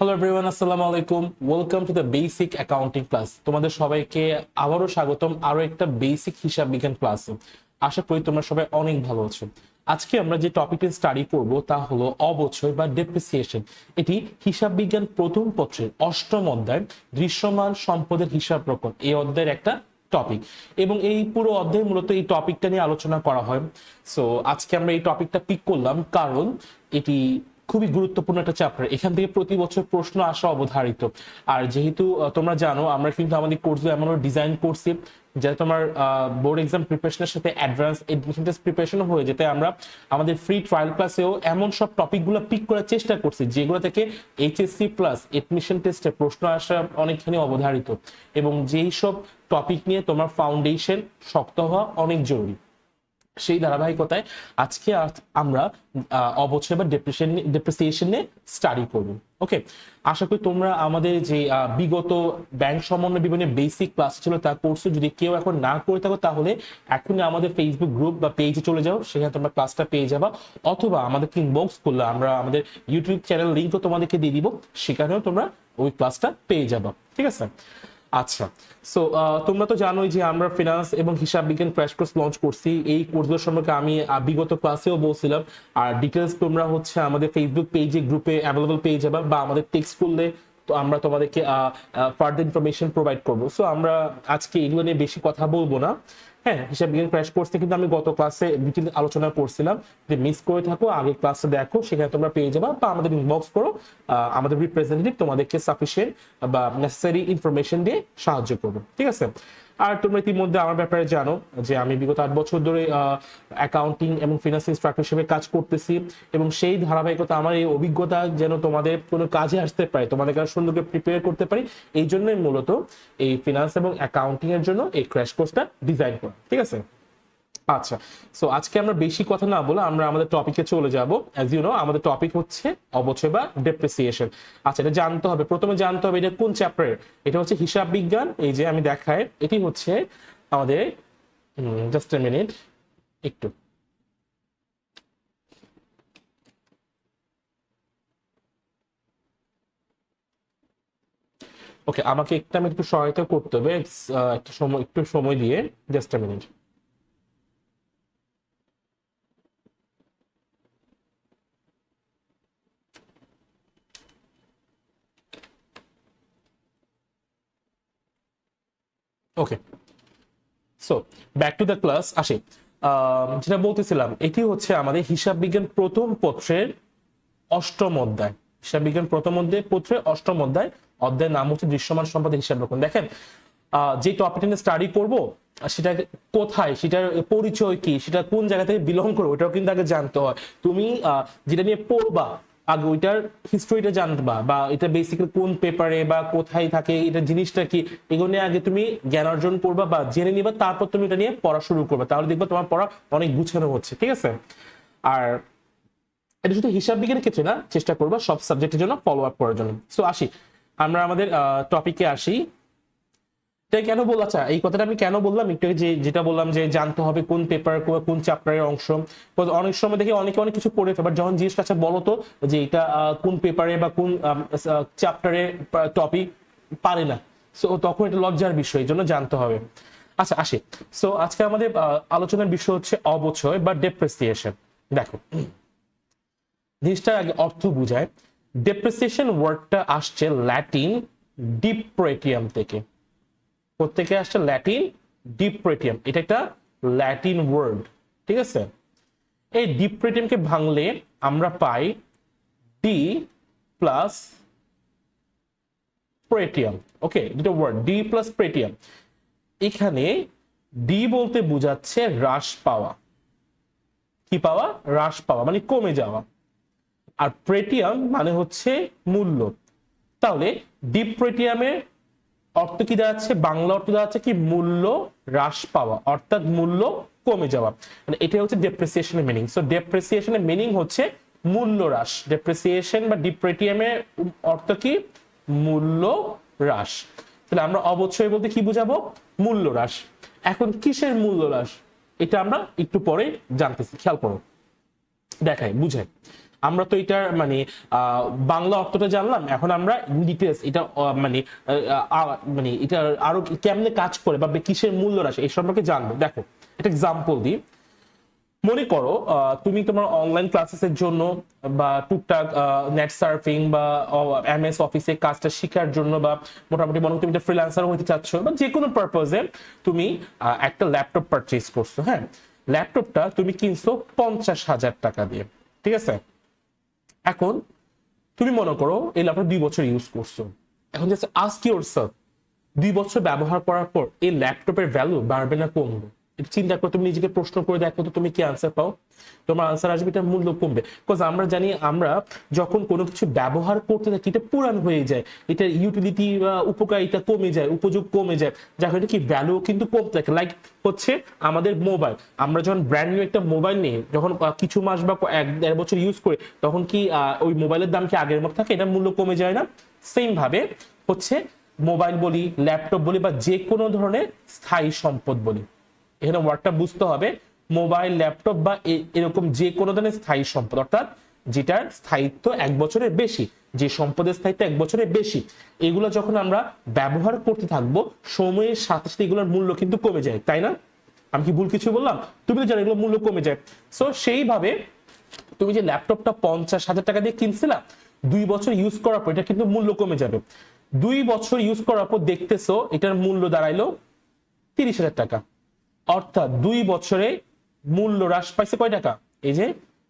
Hello everyone, আসসালামু আলাইকুম। Welcome to the basic accounting class. তোমাদের সবাইকে আবারও স্বাগতম আরো একটা বেসিক হিসাব বিজ্ঞান ক্লাসে। আশা করি তোমরা সবাই অনেক ভালো আছো। আজকে আমরা যে টপিকটি স্টাডি করব তা হলো অবচয় বা ডেপ্রিসিয়েশন। এটি হিসাব বিজ্ঞান প্রথম পত্রের অষ্টম অধ্যায় দৃশ্যমান সম্পদের হিসাব রক্ষণ এই অধ্যায়ের একটা টপিক, এবং এই পুরো অধ্যায় মূলত এই টপিকটা নিয়ে আলোচনা করা হয়। সো আজকে আমরা এই টপিকটা পিক করলাম কারণ এটি খুবই গুরুত্বপূর্ণ একটা চ্যাপ্টার। এখান থেকে প্রতি বছর প্রশ্ন আসা অবধারিত। আর যেহেতু তোমরা জানো আমরা কিন্তু আমাদের কোর্সগুলো এমন ডিজাইন করছি যাতে তোমার বোর্ড এক্সাম প্রিপারেশনের সাথে অ্যাডভান্স এডমিশন টেস্ট প্রিপারেশন হয়ে যেতে আমরা আমাদের ফ্রি ট্রায়াল ক্লাসেও এমন সব টপিকগুলো পিক করার চেষ্টা করছি যেগুলো থেকে এইচএসসি প্লাস এডমিশন টেস্টে প্রশ্ন আসা অনেকখানি অবধারিত, এবং যেই সব টপিক নিয়ে তোমার ফাউন্ডেশন শক্ত হওয়া অনেক জরুরি। সেই ধারাবাহিকতায় আজকে আমরা অবচয় বা ডেপ্রিসিয়েশন নিয়ে স্টাডি করব। ওকে, আশা করি তোমরা আমাদের যে বিগত ব্যাংক সমন্বয় বিবরণের বেসিক ক্লাস ছিল তা করছো। যদি কেউ এখন না করে থাকো তাহলে এখনই আমাদের ফেসবুক গ্রুপ বা পেজে চলে যাও, সেখানে তোমরা ক্লাসটা পেয়ে যাবা। অথবা আমাদেরকে ইনবক্স করলে আমরা আমাদের ইউটিউব চ্যানেল লিঙ্কও তোমাদেরকে দিয়ে দিব, সেখানেও তোমরা ওই ক্লাসটা পেয়ে যাবা। ঠিক আছে? আচ্ছা, সো তোমরা তো জানোই যে আমরা ফিনান্স এবং হিসাব বিজ্ঞান ক্র্যাশ কোর্স লঞ্চ করছি। এই কোর্সগুলো সম্পর্কে আমি বিগত ক্লাসেও বলছিলাম। আর ডিটেলস তোমরা হচ্ছে আমাদের ফেসবুক পেজে গ্রুপে অ্যাভেলেবল পেয়ে যাবে, বা আমাদের টেক্সট করলে তো আমরা তোমাদেরকে ফার্দার ইনফরমেশন প্রোভাইড করবো। সো আমরা আজকে এগুলো নিয়ে বেশি কথা বলবো না। হ্যাঁ, হিসাব বিজ্ঞান ক্র্যাশ কোর্সে কিন্তু আমি গত ক্লাসে ডিটেল আলোচনা করছিলাম। যদি মিস করে থাকো আগের ক্লাসে দেখো, সেখানে তোমরা পেয়ে যাবা, বা আমাদের ইনবক্স করো। আমাদের রিপ্রেজেন্টেটিভ তোমাদেরকে সাফিসিয়েন্ট বা নেসেসারি ইনফরমেশন দিয়ে সাহায্য করবো। ঠিক আছে? আর তোমরা ইতিমধ্যে আমার ব্যাপারে জানো যে আমি বিগত 8 বছর ধরে অ্যাকাউন্টিং এবং ফিনান্স ইনস্ট্রাক্টর হিসেবে কাজ করতেছি, এবং সেই ধারাবাহিকতা আমার এই অভিজ্ঞতা যেন তোমাদের কোনো কাজে আসতে পারে, তোমাদের কাছে সুন্দরকে প্রিপেয়ার করতে পারি, এই জন্যই মূলত এই ফিনান্স এবং অ্যাকাউন্টিং এর জন্য এই ক্র্যাশ কোর্সটা ডিজাইন করা। ঠিক আছে? আচ্ছা, সো আজকে আমরা বেশি কথা না বলে আমরা আমাদের টপিকে চলে যাব। অ্যাজ ইউ নো আমাদের টপিক হচ্ছে অবচয় বা ডেপ্রিসিয়েশন। আচ্ছা, এটা জানতে হবে, প্রথমে জানতে হবে এটা কোন চ্যাপ্টারের। এটা হচ্ছে হিসাব বিজ্ঞান। এই যে আমি দেখাই, এটি হচ্ছে আমাদের জাস্ট এ মিনিট একটু। ওকে, আমাকে একটু সহায়তা করতে হবে, একটু সময় দিয়ে। Just a minute. Okay, so back to the class আসি। যেটা বলতেছিলাম, এটি হচ্ছে আমাদের হিসাব বিজ্ঞান প্রথম পত্রের অষ্টম অধ্যায়। হিসাব বিজ্ঞান প্রথম অধ্যায় পত্রের অষ্টম অধ্যায়। অধ্যায়ের নাম হচ্ছে দৃশ্যমান সম্পদের হিসাব রক্ষণ। দেখেন, যে টপিকটা নিয়ে স্টাডি করবো সেটা কোথায়, সেটার পরিচয় কি, সেটা কোন জায়গা থেকে বিলং করবো, ওটাও কিন্তু আগে জানতে হয়। তুমি যেটা নিয়ে পড়বা আগে ওইটার হিস্ট্রিটা জানবা, বা এটা বেসিক্যালি কোন পেপারে বা কোথায় থাকে, এটা জিনিসটা কি, এগুলো নিয়ে আগে তুমি জ্ঞান অর্জন করবা বা জেনে নিবা, তারপর তুমি এটা নিয়ে পড়া শুরু করবে। তাহলে দেখবা তোমার পড়া অনেক গুছানো হচ্ছে। ঠিক আছে? আর এটা শুধু হিসাব বিজ্ঞানের ক্ষেত্রে না, চেষ্টা করবা সব সাবজেক্টের জন্য ফলো আপ করার জন্য। সো আসি, আমরা আমাদের টপিকে আসি। তাই কেন বল, আচ্ছা এই কথাটা আমি কেন বললাম একটু, যে যেটা বললাম যে জানতে হবে কোন পেপার কোন চ্যাপ্টারের অংশ। অনেক সময় দেখি অনেকে অনেক কিছু পড়ে ফেলে, যখন জিজ্ঞেস কাছে বলো তো যে এটা কোন পেপারে বা কোন চ্যাপ্টারের টপিক, পারে না। সো তখন এটা লজ্জার বিষয়, এই জন্য জানতে হবে। আচ্ছা আসি। সো আজকে আমাদের আলোচনার বিষয় হচ্ছে অবচয় বা ডেপ্রিসিয়েশন। দেখো, জিনিসটার আগে অর্থ বুঝায়। ডেপ্রিসিয়েশন ওয়ার্ডটা আসছে ল্যাটিন ডিপ্রেটিয়াম থেকে। প্রত্যেকে আসছে ল্যাটিন ডিপ্রেটিয়াম, এটা একটা ল্যাটিন ওয়ার্ড। ঠিক আছে? এই ডিপ্রেটিয়ামকে ভাঙলে আমরা পাই ডি প্লাস প্রেটিয়াম। ওকে, দুটো ওয়ার্ড ডি প্লাস প্রেটিয়াম। এখানে ডি বলতে বোঝাচ্ছে হ্রাস পাওয়া। কি পাওয়া? হ্রাস পাওয়া মানে কমে যাওয়া। আর প্রেটিয়াম মানে হচ্ছে মূল্য। তাহলে ডিপ্রেটিয়ামের অর্থ কি দাঁড়াচ্ছে? বাংলা অর্থ দাঁড়াচ্ছে কি? মূল্য হ্রাস পাওয়া, অর্থাৎ মূল্য কমে যাওয়া। মানে এটা হচ্ছে ডেপ্রিসিয়েশনের মিনিং। সো ডেপ্রিসিয়েশনের মিনিং হচ্ছে মূল্য হ্রাস। ডেপ্রিসিয়েশন বা ডিপ্রেটিয়ামের অর্থ কি? মূল্য হ্রাস। তাহলে আমরা অবচয় বলতে কি বুঝাবো? মূল্য হ্রাস। এখন কিসের মূল্য হ্রাস, এটা আমরা একটু পরে জানতেছি, খেয়াল করো, দেখাই বুঝাই। আমরা তো এটার মানে বাংলা অর্থটা জানলাম, এখন আমরা ডিটেলস এটা মানে এটা আরো কেমনে কাজ করে বা কিসের মূল্য রাশি এই সম্পর্কে জানবো। দেখো একটা এক্সাম্পল দিই। মনে করো তুমি তোমার অনলাইন ক্লাসেসের জন্য বা টুকটাক নেট সার্ফিং বা এমএস অফিসে কাজটা শেখার জন্য বা মোটামুটি মনে করো তুমি একটা ফ্রিল্যান্সার হতে চাচ্ছ বা যে কোনো পারপাজে তুমি একটা ল্যাপটপ পারচেজ করছো। হ্যাঁ, ল্যাপটপটা তুমি কিনছো 50,000 টাকা দিয়ে, ঠিক আছে। এখন তুমি মনে করো এই ল্যাপটপ 2 বছর ইউজ করছো। এখন জাস্ট আস্ক ইয়োরসেলফ, 2 বছর ব্যবহার করার পর এই ল্যাপটপের ভ্যালু বাড়বে না কমবে? চিন্তা করো, তুমি নিজেকে প্রশ্ন করে দেখো তো তুমি কি আনসার পাও। তোমার আনসার আসবে এটার মূল্য কমবে। বিকজ আমরা জানি আমরা যখন কোনো কিছু ব্যবহার করতে থাকি এটা পুরান হয়ে যায়, এটার ইউটিলিটি বা উপকারিতা কমে যায়, উপযোগ কমে যায়, যার কারণে কি ভ্যালু কিন্তু কমতে থাকে। লাইক হচ্ছে আমাদের মোবাইল, আমরা যখন ব্র্যান্ড নিউ একটা মোবাইল নিয়ে যখন কিছু মাস বা 1-1.5 বছর ইউজ করি তখন কি ওই মোবাইলের দাম কি আগের মতো থাকে? এটার মূল্য কমে যায় না? সেম ভাবে হচ্ছে মোবাইল বলি, ল্যাপটপ বলি বা যে কোনো ধরনের স্থায়ী সম্পদ বলি, এখানে ওয়ার্ডটা বুঝতে হবে। মোবাইল, ল্যাপটপ বা এরকম যে কোনো ধরনের স্থায়ী সম্পদ, অর্থাৎ যেটার স্থায়িত্ব 1 বছরের বেশি, যে সম্পদের স্থায়িত্ব 1 বছরের বেশি, এগুলো যখন আমরা ব্যবহার করতে থাকবো সময়ের সাথে সাথে এগুলোর মূল্য কিন্তু কমে যায়, তাই না? আমি কি ভুল কিছু বললাম? তুমি তো জানো এগুলো মূল্য কমে যায়। সো সেইভাবে তুমি যে ল্যাপটপটা 50,000 টাকা দিয়ে কিনছিলা, 2 বছর ইউজ করার পর এটা কিন্তু মূল্য কমে যাবে। 2 বছর ইউজ করার পর দেখতেছো এটার মূল্য দাঁড়াইলো 30,000 টাকা। অর্থাৎ 2 বছরে মূল্য হ্রাস পাইছে কয় টাকা? এই যে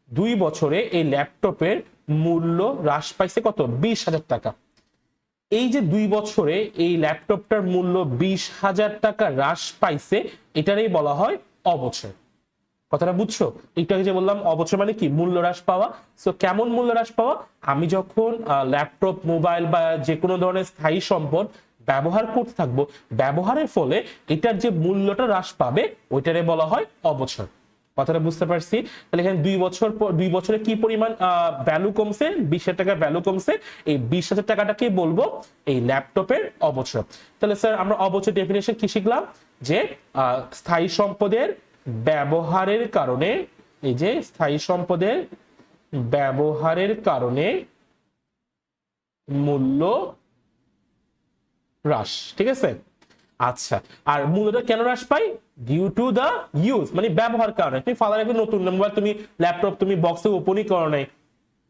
2 বছরে এই ল্যাপটপের মূল্য হ্রাস পাইছে কত? 20,000 টাকা। এই যে 2 বছরে এই ল্যাপটপটার মূল্য 20,000 টাকা হ্রাস পাইছে, এটারই বলা হয় অবচয়। কথাটা বুঝছো? একটু আগে যে বললাম অবচয় মানে কি? মূল্য হ্রাস পাওয়া। সো কেমন মূল্য হ্রাস পাওয়া? আমি যখন ল্যাপটপ, মোবাইল বা যে কোনো ধরনের স্থায়ী সম্পদ ব্যবহার করতে থাকবো, ব্যবহারের ফলে এটার যে মূল্যটা হ্রাস পাবে ওইটারে বলা হয় অবচয়। কথাটা বুঝতে পারছি? তাহলে এখানে 2 বছর পর 2 বছরে কি পরিমাণ ভ্যালু কমছে? 20,000 টাকার ভ্যালু কমছে। এই 20,000 টাকাটাকে বলবো এই ল্যাপটপের অবচয়। তাহলে স্যার আমরা অবচয় ডেফিনেশন কি শিখলাম? যে স্থায়ী সম্পদের ব্যবহারের কারণে, এই যে স্থায়ী সম্পদের ব্যবহারের কারণে মূল্য হ্রাস, ঠিক আছে। আচ্ছা, আর মূল্যটা কেন হ্রাস পাই? ডিউ টু দা ইউজ, মানে ব্যবহার কারণে। তুমি ফাদার একটা নতুন মোবাইল, তুমি ল্যাপটপ তুমি বক্সে ওপেনই করো নাই,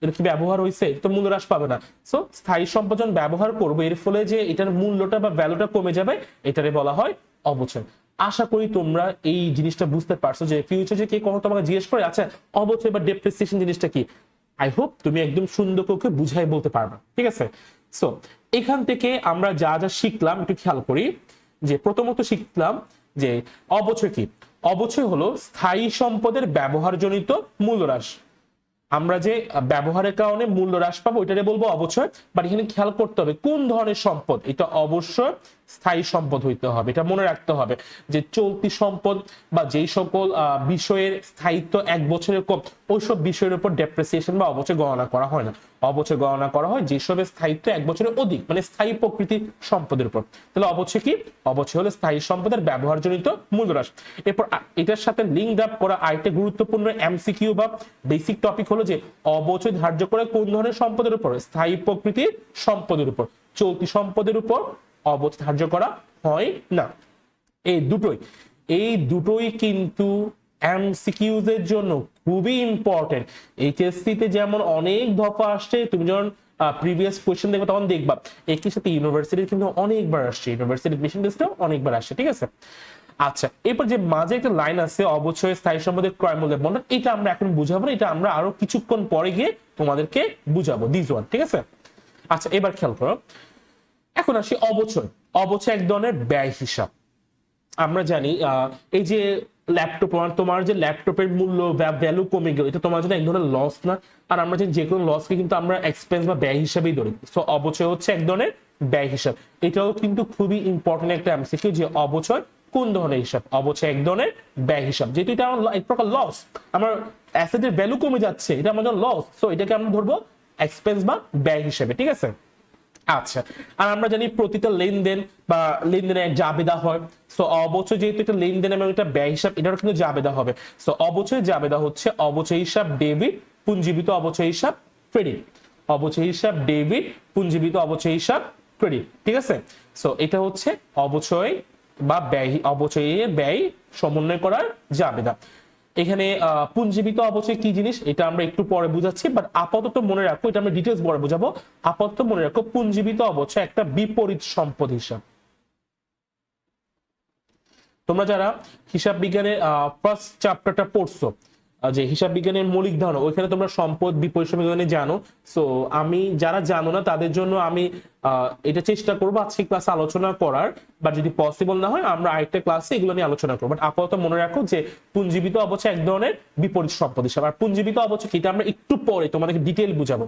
এটা কি ব্যবহার হয়েছে? তো মূল্য হ্রাস পাবে না। সো স্থায়ী সম্পদ যখন ব্যবহার করবো এর ফলে যে এটার মূল্যটা বা ভ্যালুটা কমে যাবে, এটারে বলা হয় অবচয়। আশা করি তোমরা এই জিনিসটা বুঝতে পারছো যে ফিউচারে কে কখনো তোমাকে জিজ্ঞেস করে আচ্ছা অবচয় বা ডেপ্রিসিয়েশন জিনিসটা কি, আই হোপ তুমি একদম সুন্দর করে বুঝাই বলতে পারবে, ঠিক আছে। সো এখান থেকে আমরা যা যা শিখলাম একটু খেয়াল করি। যে প্রথমত শিখলাম যে অবচয় কি? অবচয় হলো স্থায়ী সম্পদের ব্যবহারজনিত মূল্য হ্রাস। আমরা যে ব্যবহারের কারণে মূল্য হ্রাস পাবো ওইটারে বলবো অবচয়। বাট এখানে খেয়াল করতে হবে কোন ধরনের সম্পদ, এটা অবশ্যই স্থায়ী সম্পদ হইতে হবে, এটা মনে রাখতে হবে যে চলতি সম্পদ বা যেই সকল বিষয়ের স্থায়িত্ব 1 বছরের কম ওইসব বিষয়ের উপর ডেপ্রিসিয়েশন বা অবচয় গণনা করা হয় না। অবচয় গণনা করা হয় যেসবের স্থায়িত্ব 1 বছরের অধিক, মানে স্থায়ী প্রকৃতির সম্পদের উপর। তাহলে অবচয় কি? অবচয় হলো স্থায়ী সম্পদের ব্যবহারজনিত মূল্য হ্রাস। এরপর এটার সাথে লিঙ্ক আপ করা আরেকটা গুরুত্বপূর্ণ এমসিকিউ বা বেসিক টপিক হলো যে অবচয় ধার্য করে কোন ধরনের সম্পদের উপর? স্থায়ী প্রকৃতির সম্পদের উপর। চলতি সম্পদের উপর অবচয় ধার্য করা হয় না। এই দুটোই কিন্তু এমসিকিউজ এর জন্য খুবই ইম্পর্টেন্ট। এইচএসসি তে যেমন অনেক দফা আসছে, তুমি যখন প্রিভিয়াস কোয়েশ্চেন দেখবে তখন দেখবা একই সাথে ইউনিভার্সিটি কিন্তু অনেকবার আসছে, ইউনিভার্সিটি এডমিশন টেস্টেও অনেকবার আসছে, ঠিক আছে। আচ্ছা, এরপর যে মাঝে একটা লাইন আছে অবচয় স্থায়ী সম্পদের ক্রয় মূল্যের বন্টন, এটা আমরা এখন বুঝাবো না, এটা আমরা আরো কিছুক্ষণ পরে গিয়ে তোমাদেরকে বুঝাবো, দিস ওয়ান, ঠিক আছে। আচ্ছা, এবার খেয়াল করো, এখন আসি অবচয়। অবচয় এক ধরনের ব্যয় হিসাব। আমরা জানি এই যে ল্যাপটপ, তোমার যে ল্যাপটপের মূল্য ভ্যালু কমে গেল, এটা তোমার জন্য এক ধরনের লস না? আর আমরা যে কোনো লসকে কিন্তু আমরা এক্সপেন্স বা ব্যয় হিসাবেই ধরি। সো অবচয় হচ্ছে এক ধরনের ব্যয় হিসাব। এটাও কিন্তু খুবই ইম্পর্টেন্ট একটা এমসিকিউ যে অবচয় কোন ধরনের হিসাব? অবচয় এক ধরনের ব্যয় হিসাব, যেহেতু এটা আমার এক প্রকার লস, আমার অ্যাসেটের ভ্যালু কমে যাচ্ছে, এটা আমাদের লস। সো এটাকে আমরা ধরবো এক্সপেন্স বা ব্যয় হিসেবে, ঠিক আছে। আচ্ছা, আর আমরা জানি প্রতিটা লেনদেন বা লেনদেনের জাবেদা হয়। সো অবচয় যেহেতু একটা লেনদেন এবং একটা ব্যয় হিসাব, এটারও কিন্তু জাবেদা হবে। সো অবচয় জাবেদা হচ্ছে অবচয় হিসাব ডেবিট পুঞ্জীবিত অবচয় হিসাব ক্রেডিট, অবচয় হিসাব ডেবিট, পুঞ্জীবিত অবচয় হিসাব ক্রেডিট। ঠিক আছে, সো এটা হচ্ছে অবচয় বা ব্যয়, অবচয়ের ব্যয় সমন্বয় করার জাবেদা। এখানে পুঞ্জীবিত অবচয় কি জিনিস এটা আমরা একটু পরে বুঝাচ্ছি, বাট আপাতত মনে রাখো, এটা আমরা ডিটেলস পরে বুঝাবো। আপাতত মনে রাখো পুঞ্জীবিত অবচয় একটা বিপরীত সম্পদ হিসাব। তোমরা যারা হিসাব বিজ্ঞানের ফার্স্ট চ্যাপ্টারটা পড়ছো, যে হিসাব বিজ্ঞানের মৌলিক ধারণা, ওইখানে তোমরা সম্পদ বিপরীত সমীকরণে জানো। সো আমি যারা জানো না তাদের জন্য আমি এটা চেষ্টা করবো আজকে ক্লাসে আলোচনা করার, বা যদি পসিবল না হয় আমরা আরেকটা ক্লাসে এগুলো নিয়ে আলোচনা করবো। বাট আপাতত মনে রাখো যে পুঞ্জীবিত অবচয় এক ধরনের বিপরীত সম্পদ হিসাব। আর পুঞ্জীবিত অবচয় কি এটা আমরা একটু পরে তোমাদেরকে ডিটেইল বুঝাবো।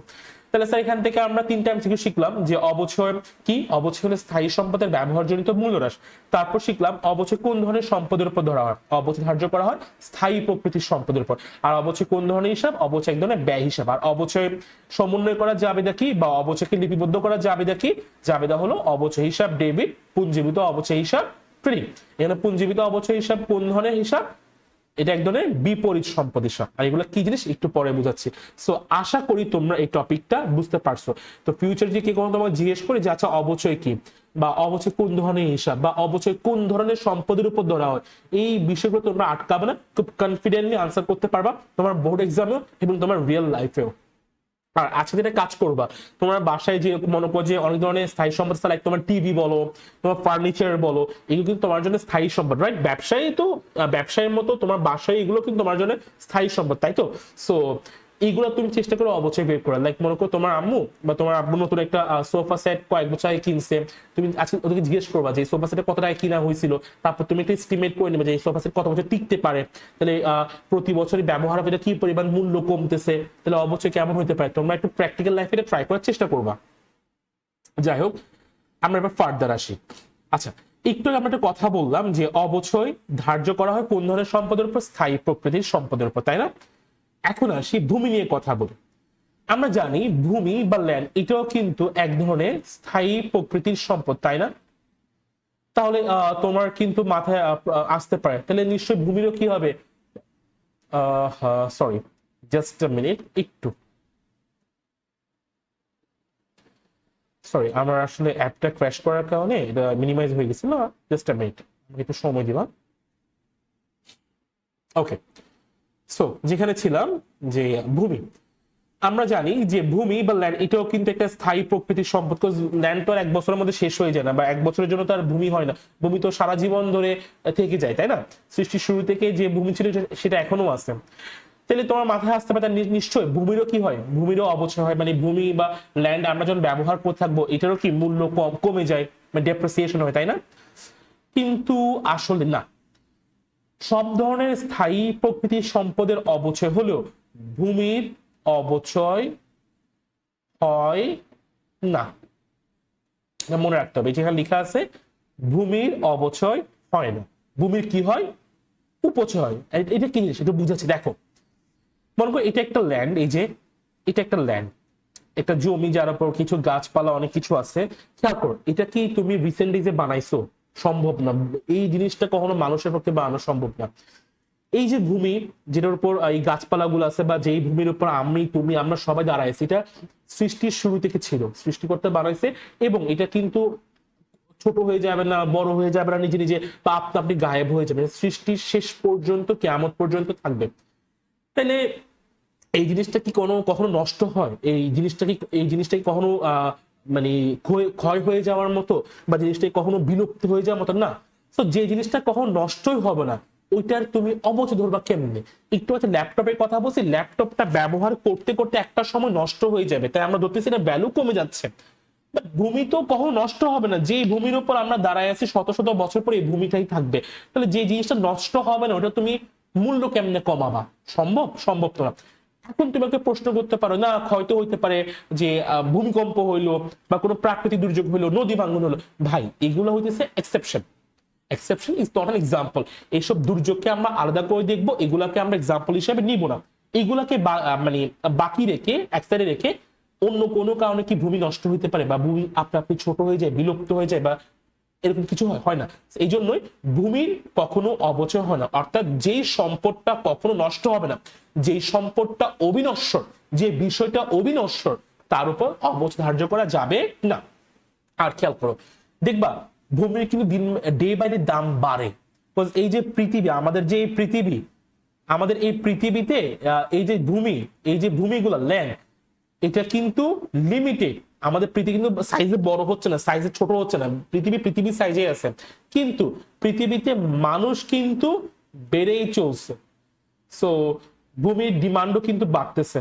তাহলে স্যার এখান থেকে আমরা 3টা এমসিকিউ শিখলাম যে অবচয় কি, অবচয় হলো স্থায়ী সম্পদের ব্যবহারজনিত মূল্য হ্রাস। তারপর শিখলাম অবচয় কোন ধরনের সম্পদের উপর ধরা হয়, অবচয় ধার্য করা হয় স্থায়ী প্রকৃতির সম্পদের উপর। আর অবচয় কোন ধরনের হিসাব, অবচয় এক ধরনের ব্যয় হিসাব। আর অবচয় সমন্বয় করা জাবেদা কি, বা অবচয়কে লিপিবদ্ধ করা জাবেদা কি, জাবেদা হলো অবচয় হিসাব ডেবিট, পুঞ্জীবিত অবচয় হিসাব ক্রেডিট। এখানে পুঞ্জীবিত অবচয় হিসাব কোন ধরনের হিসাব, এটা এক ধরনের বিপরীত সম্পদ হিসাব। আর এগুলো কি জিনিস একটু পরে বুঝাচ্ছি। সো আশা করি তোমরা এই টপিকটা বুঝতে পারছো। তো ফিউচার যে কি কোনো তোমাকে জিজ্ঞেস করে যে আচ্ছা অবচয় কি, বা অবচয় কোন ধরনের হিসাব, বা অবচয় কোন ধরনের সম্পদের উপর ধরা হয়, এই বিষয়গুলো তোমরা আটকাবে না, খুব কনফিডেন্টলি আনসার করতে পারবা তোমার বোর্ড এক্সামেও এবং তোমার রিয়েল লাইফেও। আর আজকে যেটা কাজ করবা, তোমার বাসায় যে মনে করো যে অনেক ধরনের স্থায়ী সম্পদ, লাইক তোমার টিভি বলো, তোমার ফার্নিচার বলো, এগুলো কিন্তু তোমার জন্য স্থায়ী সম্পদ, রাইট? ব্যবসায়ী তো ব্যবসায়ের মতো তোমার বাসায় এগুলো কিন্তু তোমার জন্য স্থায়ী সম্পদ, তাই তো? সো এইগুলো তুমি চেষ্টা করো অবচয় বের করা। লাইক মনে করো তোমার আম্মু বা তোমার আব্বু নতুন একটা সোফা সেট কয়েক বছর আগে কিনছে, তুমি আজকে ওদেরকে জিজ্ঞেস করবা যে এই সোফা সেটটা কত টাকা কিনা হয়েছিল, তারপর তুমি একটা এস্টিমেট করে নেবে যে এই সোফা সেট কত বছর টিকতে পারে, তাহলে প্রতি বছরই ব্যবহার হবে কি পরিমাণ মূল্য কমতেছে, তাহলে অবচয় কেমন হতে পারে। তোমরা একটু প্র্যাকটিক্যাল লাইফে এটা ট্রাই করার চেষ্টা করবা। যাই হোক, আমরা এবার ফার্দার আসি। আচ্ছা, একটু আমরা একটা কথা বললাম যে অবচয় ধার্য করা হয় কোন ধরনের সম্পদের উপর, স্থায়ী প্রকৃতির সম্পদের উপর, তাই না? এখন আসি ভূমি নিয়ে কথা বলি। আমরা জানি ভূমি বা ল্যান্ড এটাও কিন্তু এক ধরনের স্থায়ী প্রকৃতির সম্পদ, তাই না? তাহলে তোমার কিন্তু মাথায় আসতে পারে তাহলে নিশ্চয়ই ভূমিরও কি হবে, সরি জাস্ট আ মিনিট, একটু সরি, আমার আসলে অ্যাপটা ক্র্যাশ করার কারণে এটা মিনিমাইজ হয়ে গেছিল। জাস্ট আ মিনিট, আমাকে একটু সময় দিবা। ওকে, সো যেখানে ছিলাম যে ভূমি, আমরা জানি যে ভূমি বা ল্যান্ড এটাও কিন্তু একটা স্থায়ী প্রকৃতির সম্পদ। ল্যান্ড তো আর 1 বছরের মধ্যে শেষ হয়ে যায় না, বা 1 বছরের জন্য তো আর ভূমি হয় না, ভূমি তো সারা জীবন ধরে থেকে যায়, তাই না? সৃষ্টির শুরু থেকে যে ভূমি ছিল সেটা এখনো আছে। তাহলে তোমার মাথায় আসতে পারে নিশ্চয়ই ভূমিরও কি হয়, ভূমিরও অবচয় হয়। মানে ভূমি বা ল্যান্ড আমরা যখন ব্যবহার করে থাকবো এটারও কি মূল্য কমে যায়, মানে ডেপ্রিসিয়েশন হয়, তাই না? কিন্তু আসলে না, সব ধরনের স্থায়ী প্রকৃতির সম্পদের অবচয় হলেও ভূমির অবচয় হয় না। মনে রাখতে হবে, যেখানে লেখা আছে ভূমির অবচয় হয় না, ভূমির কি হয়, উপচয় হয়। এটা কি জিনিস এটা বুঝাচ্ছি, দেখো মনে করো এটা একটা ল্যান্ড, এই যে এটা একটা ল্যান্ড, একটা জমি যার উপর কিছু গাছপালা অনেক কিছু আছে। খেয়াল করো, এটা কি তুমি রিসেন্টলি যে বানাইছো, সম্ভব না। এই জিনিসটা কখনো মানুষের পক্ষে বানানো সম্ভব না। এই যে ভূমি যেটার উপর এই গাছপালা গুলো আছে, বা যেই ভূমির উপর আমি তুমি আমরা সবাই দাঁড়াইছি, এটা সৃষ্টির শুরু থেকে ছিল, সৃষ্টিকর্তা বানাইছে। এবং এটা কিন্তু ছোট হয়ে যাবে না, বড় হয়ে যাবে না নিজে নিজে, বা আপনা আপনি গায়েব হয়ে যাবে, সৃষ্টির শেষ পর্যন্ত, কিয়ামত পর্যন্ত থাকবে। তাহলে এই জিনিসটা কি কখনো নষ্ট হয়? এই জিনিসটা কি কখনো মানে ক্ষয় হয়ে যাওয়ার মতো, বা জিনিসটা কখনো বিলুপ্ত হয়ে যাওয়ার মতো না। তো যে জিনিসটা কখনো নষ্টই হবে না, ওইটার তুমি অবচয় ধরবা কেমনে? একটু হচ্ছে ল্যাপটপের কথা বলছি, ল্যাপটপটা ব্যবহার করতে করতে একটা সময় নষ্ট হয়ে যাবে, তাই আমরা ধরতেছি না ভ্যালু কমে যাচ্ছে। ভূমি তো কখনো নষ্ট হবে না, যে ভূমির উপর আমরা দাঁড়ায় আছি শত শত বছর পরে এই ভূমিটাই থাকবে। তাহলে যে জিনিসটা নষ্ট হবে না, ওটা তুমি মূল্য কেমনে কমাবা? সম্ভব তো না। এখন তোমাকে প্রশ্ন করতে পারো, না হয়তো হইতে পারে যে ভূমিকম্প হইলো, বা কোনো প্রাকৃতিক দুর্যোগ হইলো, নদী ভাঙ্গন হলো। ভাই এগুলো হইতেছে exception, exception is not an example. এইসব দুর্যোগকে আমরা আলাদা করে দেখবো, এগুলাকে আমরা এক্সাম্পল হিসেবে নিব না। এগুলাকে মানে বাকি রেখে, এক সাইডে রেখে, অন্য কোনো কারণে কি ভূমি নষ্ট হইতে পারে, বা ভূমি আপনা আপনি ছোট হয়ে যায়, বিলুপ্ত হয়ে যায়, বা এরকম কিছু হয় না। এই জন্যই ভূমির কখনো অবচয় হয় না, অর্থাৎ যেই সম্পদটা কখনো নষ্ট হবে না, যেই সম্পদটা অবিনশ্বর, যে বিষয়টা অবিনশ্বর, তার উপর অবচয় ধার্য করা যাবে না। আর খেয়াল করো, দেখবা ভূমির কিন্তু দিন ডে বাই ডে দাম বাড়ে। এই যে পৃথিবী, আমাদের যে পৃথিবী, আমাদের এই পৃথিবীতে এই যে ভূমি, এই যে ভূমিগুলো ল্যান্ড, এটা কিন্তু লিমিটেড। আমাদের পৃথিবী কিন্তু সাইজে বড় হচ্ছে না, সাইজে ছোট হচ্ছে না, পৃথিবী সাইজে আছে। কিন্তু পৃথিবীতে মানুষ কিন্তু বেড়েই চলছে। সো ভূমির ডিমান্ডও কিন্তু বাড়তেছে,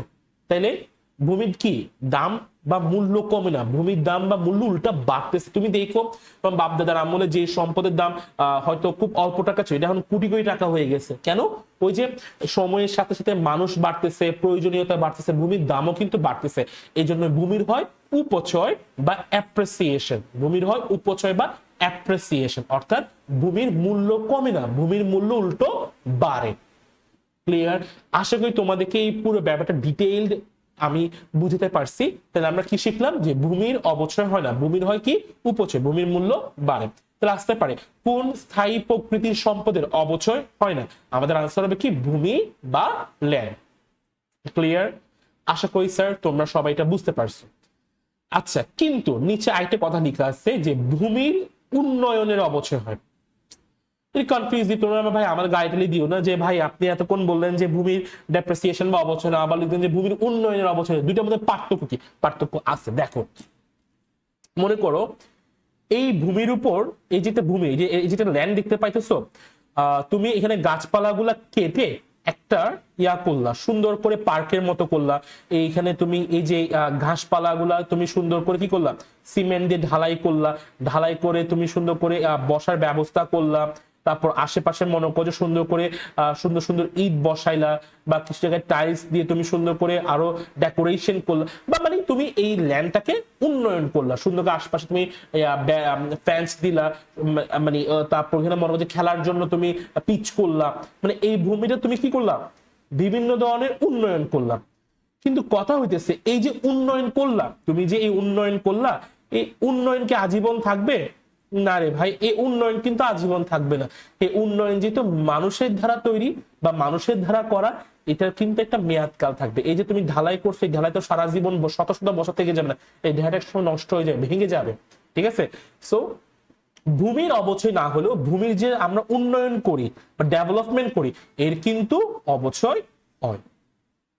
তাইলে ভূমির কি দাম বা মূল্য কমে না, ভূমির দাম বা মূল্য উল্টা বাড়তেছে। তুমি দেখো তোমার বাপ দাদার আমলে যে সম্পদের দাম হয়তো খুব অল্প টাকা ছিল, এটা এখন কোটি কোটি টাকা হয়ে গেছে। কেন? ওই যে সময়ের সাথে সাথে মানুষ বাড়তেছে, প্রয়োজনীয়তা বাড়তেছে, ভূমির দামও কিন্তু বাড়তেছে। এই জন্য ভূমির হয় উপচয় বা অ্যাপ্রিসিয়েশন, ভূমির হয় উপচয় বা অ্যাপ্রিসিয়েশন, অর্থাৎ ভূমির মূল্য কমে না, ভূমির মূল্য উল্টো বাড়ে। ক্লিয়ার? আশা করি তোমাদেরকে এই পুরো ব্যাপারটা ডিটেইলড আমি বুঝতে পারছি। তাহলে আমরা কি শিখলাম? যে ভূমির অবচয় হয় না, ভূমির হয় কি উপচয়, ভূমির মূল্য বাড়ে। তাহলে আসতে পারে কোন স্থায়ী প্রকৃতির সম্পদের অবচয় হয় না? আমাদের আনসার হবে কি ভূমি বা ল্যান্ড। ক্লিয়ার? আশা করি স্যার তোমরা সবাই এটা বুঝতে পারছো। আচ্ছা, কিন্তু নিচে আরেকটা কথা লেখা আছে যে ভূমির উন্নয়নের অবচয় হয়। কনফিউজ দিত না ভাই, আমার গাইডলি দিও না যে ভাই আপনি এতক্ষণ বললেন যে ভূমির ডেপ্রিসিয়েশন বা অবচয় না, আবার লিখলেন যে ভূমির উন্নয়নের অবচয়। দুইটার মধ্যে পার্থক্য কি? পার্থক্য আছে, দেখো। মনে করো এই ভূমির উপর, এই যেটা ভূমি, এই যেটা ল্যান্ড দেখতে পাইতেছো, তুমি এখানে গাছপালাগুলা কেটে একটা ইয়া করলা, সুন্দর করে পার্কের মতো করলা। এইখানে তুমি এই যে ঘাসপালাগুলা তুমি সুন্দর করে কি করলা, সিমেন্ট দিয়ে ঢালাই করলা, ঢালাই করে তুমি সুন্দর করে বসার ব্যবস্থা করলা। তারপর আশেপাশে মনে করো সুন্দর করে সুন্দর সুন্দর ইট বসাইলা, বা কিছু জায়গায় টাইলস দিয়ে তুমি সুন্দর করে আরো ডেকোরেশন করলা, বা মানে তুমি এই ল্যান্ডটাকে উন্নয়ন করলা, সুন্দর করে আশপাশে তুমি ফ্যান্স দিলা, মানে তারপর এখানে মনে করো খেলার জন্য তুমি পিচ করলা, মানে এই ভূমিটা তুমি কি করলা, বিভিন্ন ধরনের উন্নয়ন করলা। কিন্তু কথা হইতেছে এই যে উন্নয়ন করলা, তুমি যে এই উন্নয়ন করলা, এই উন্নয়ন কি আজীবন থাকবে? না রে ভাই, এই উন্নয়ন কিন্তু আজীবন থাকবে না। এই উন্নয়ন যেহেতু মানুষের দ্বারা তৈরি বা মানুষের দ্বারা করা, এটার কিন্তু একটা মেয়াদকাল থাকবে। এই যে তুমি ঢালাই করছো, এই ঢালাই তো সারা জীবন শত শত বছর থেকে যাবে না, এই ঢালাইটা এক সময় নষ্ট হয়ে যাবে, ভেঙে যাবে। ঠিক আছে? সো ভূমির অবচয় না হলেও ভূমির যে আমরা উন্নয়ন করি বা ডেভেলপমেন্ট করি, এর কিন্তু অবচয় হয়।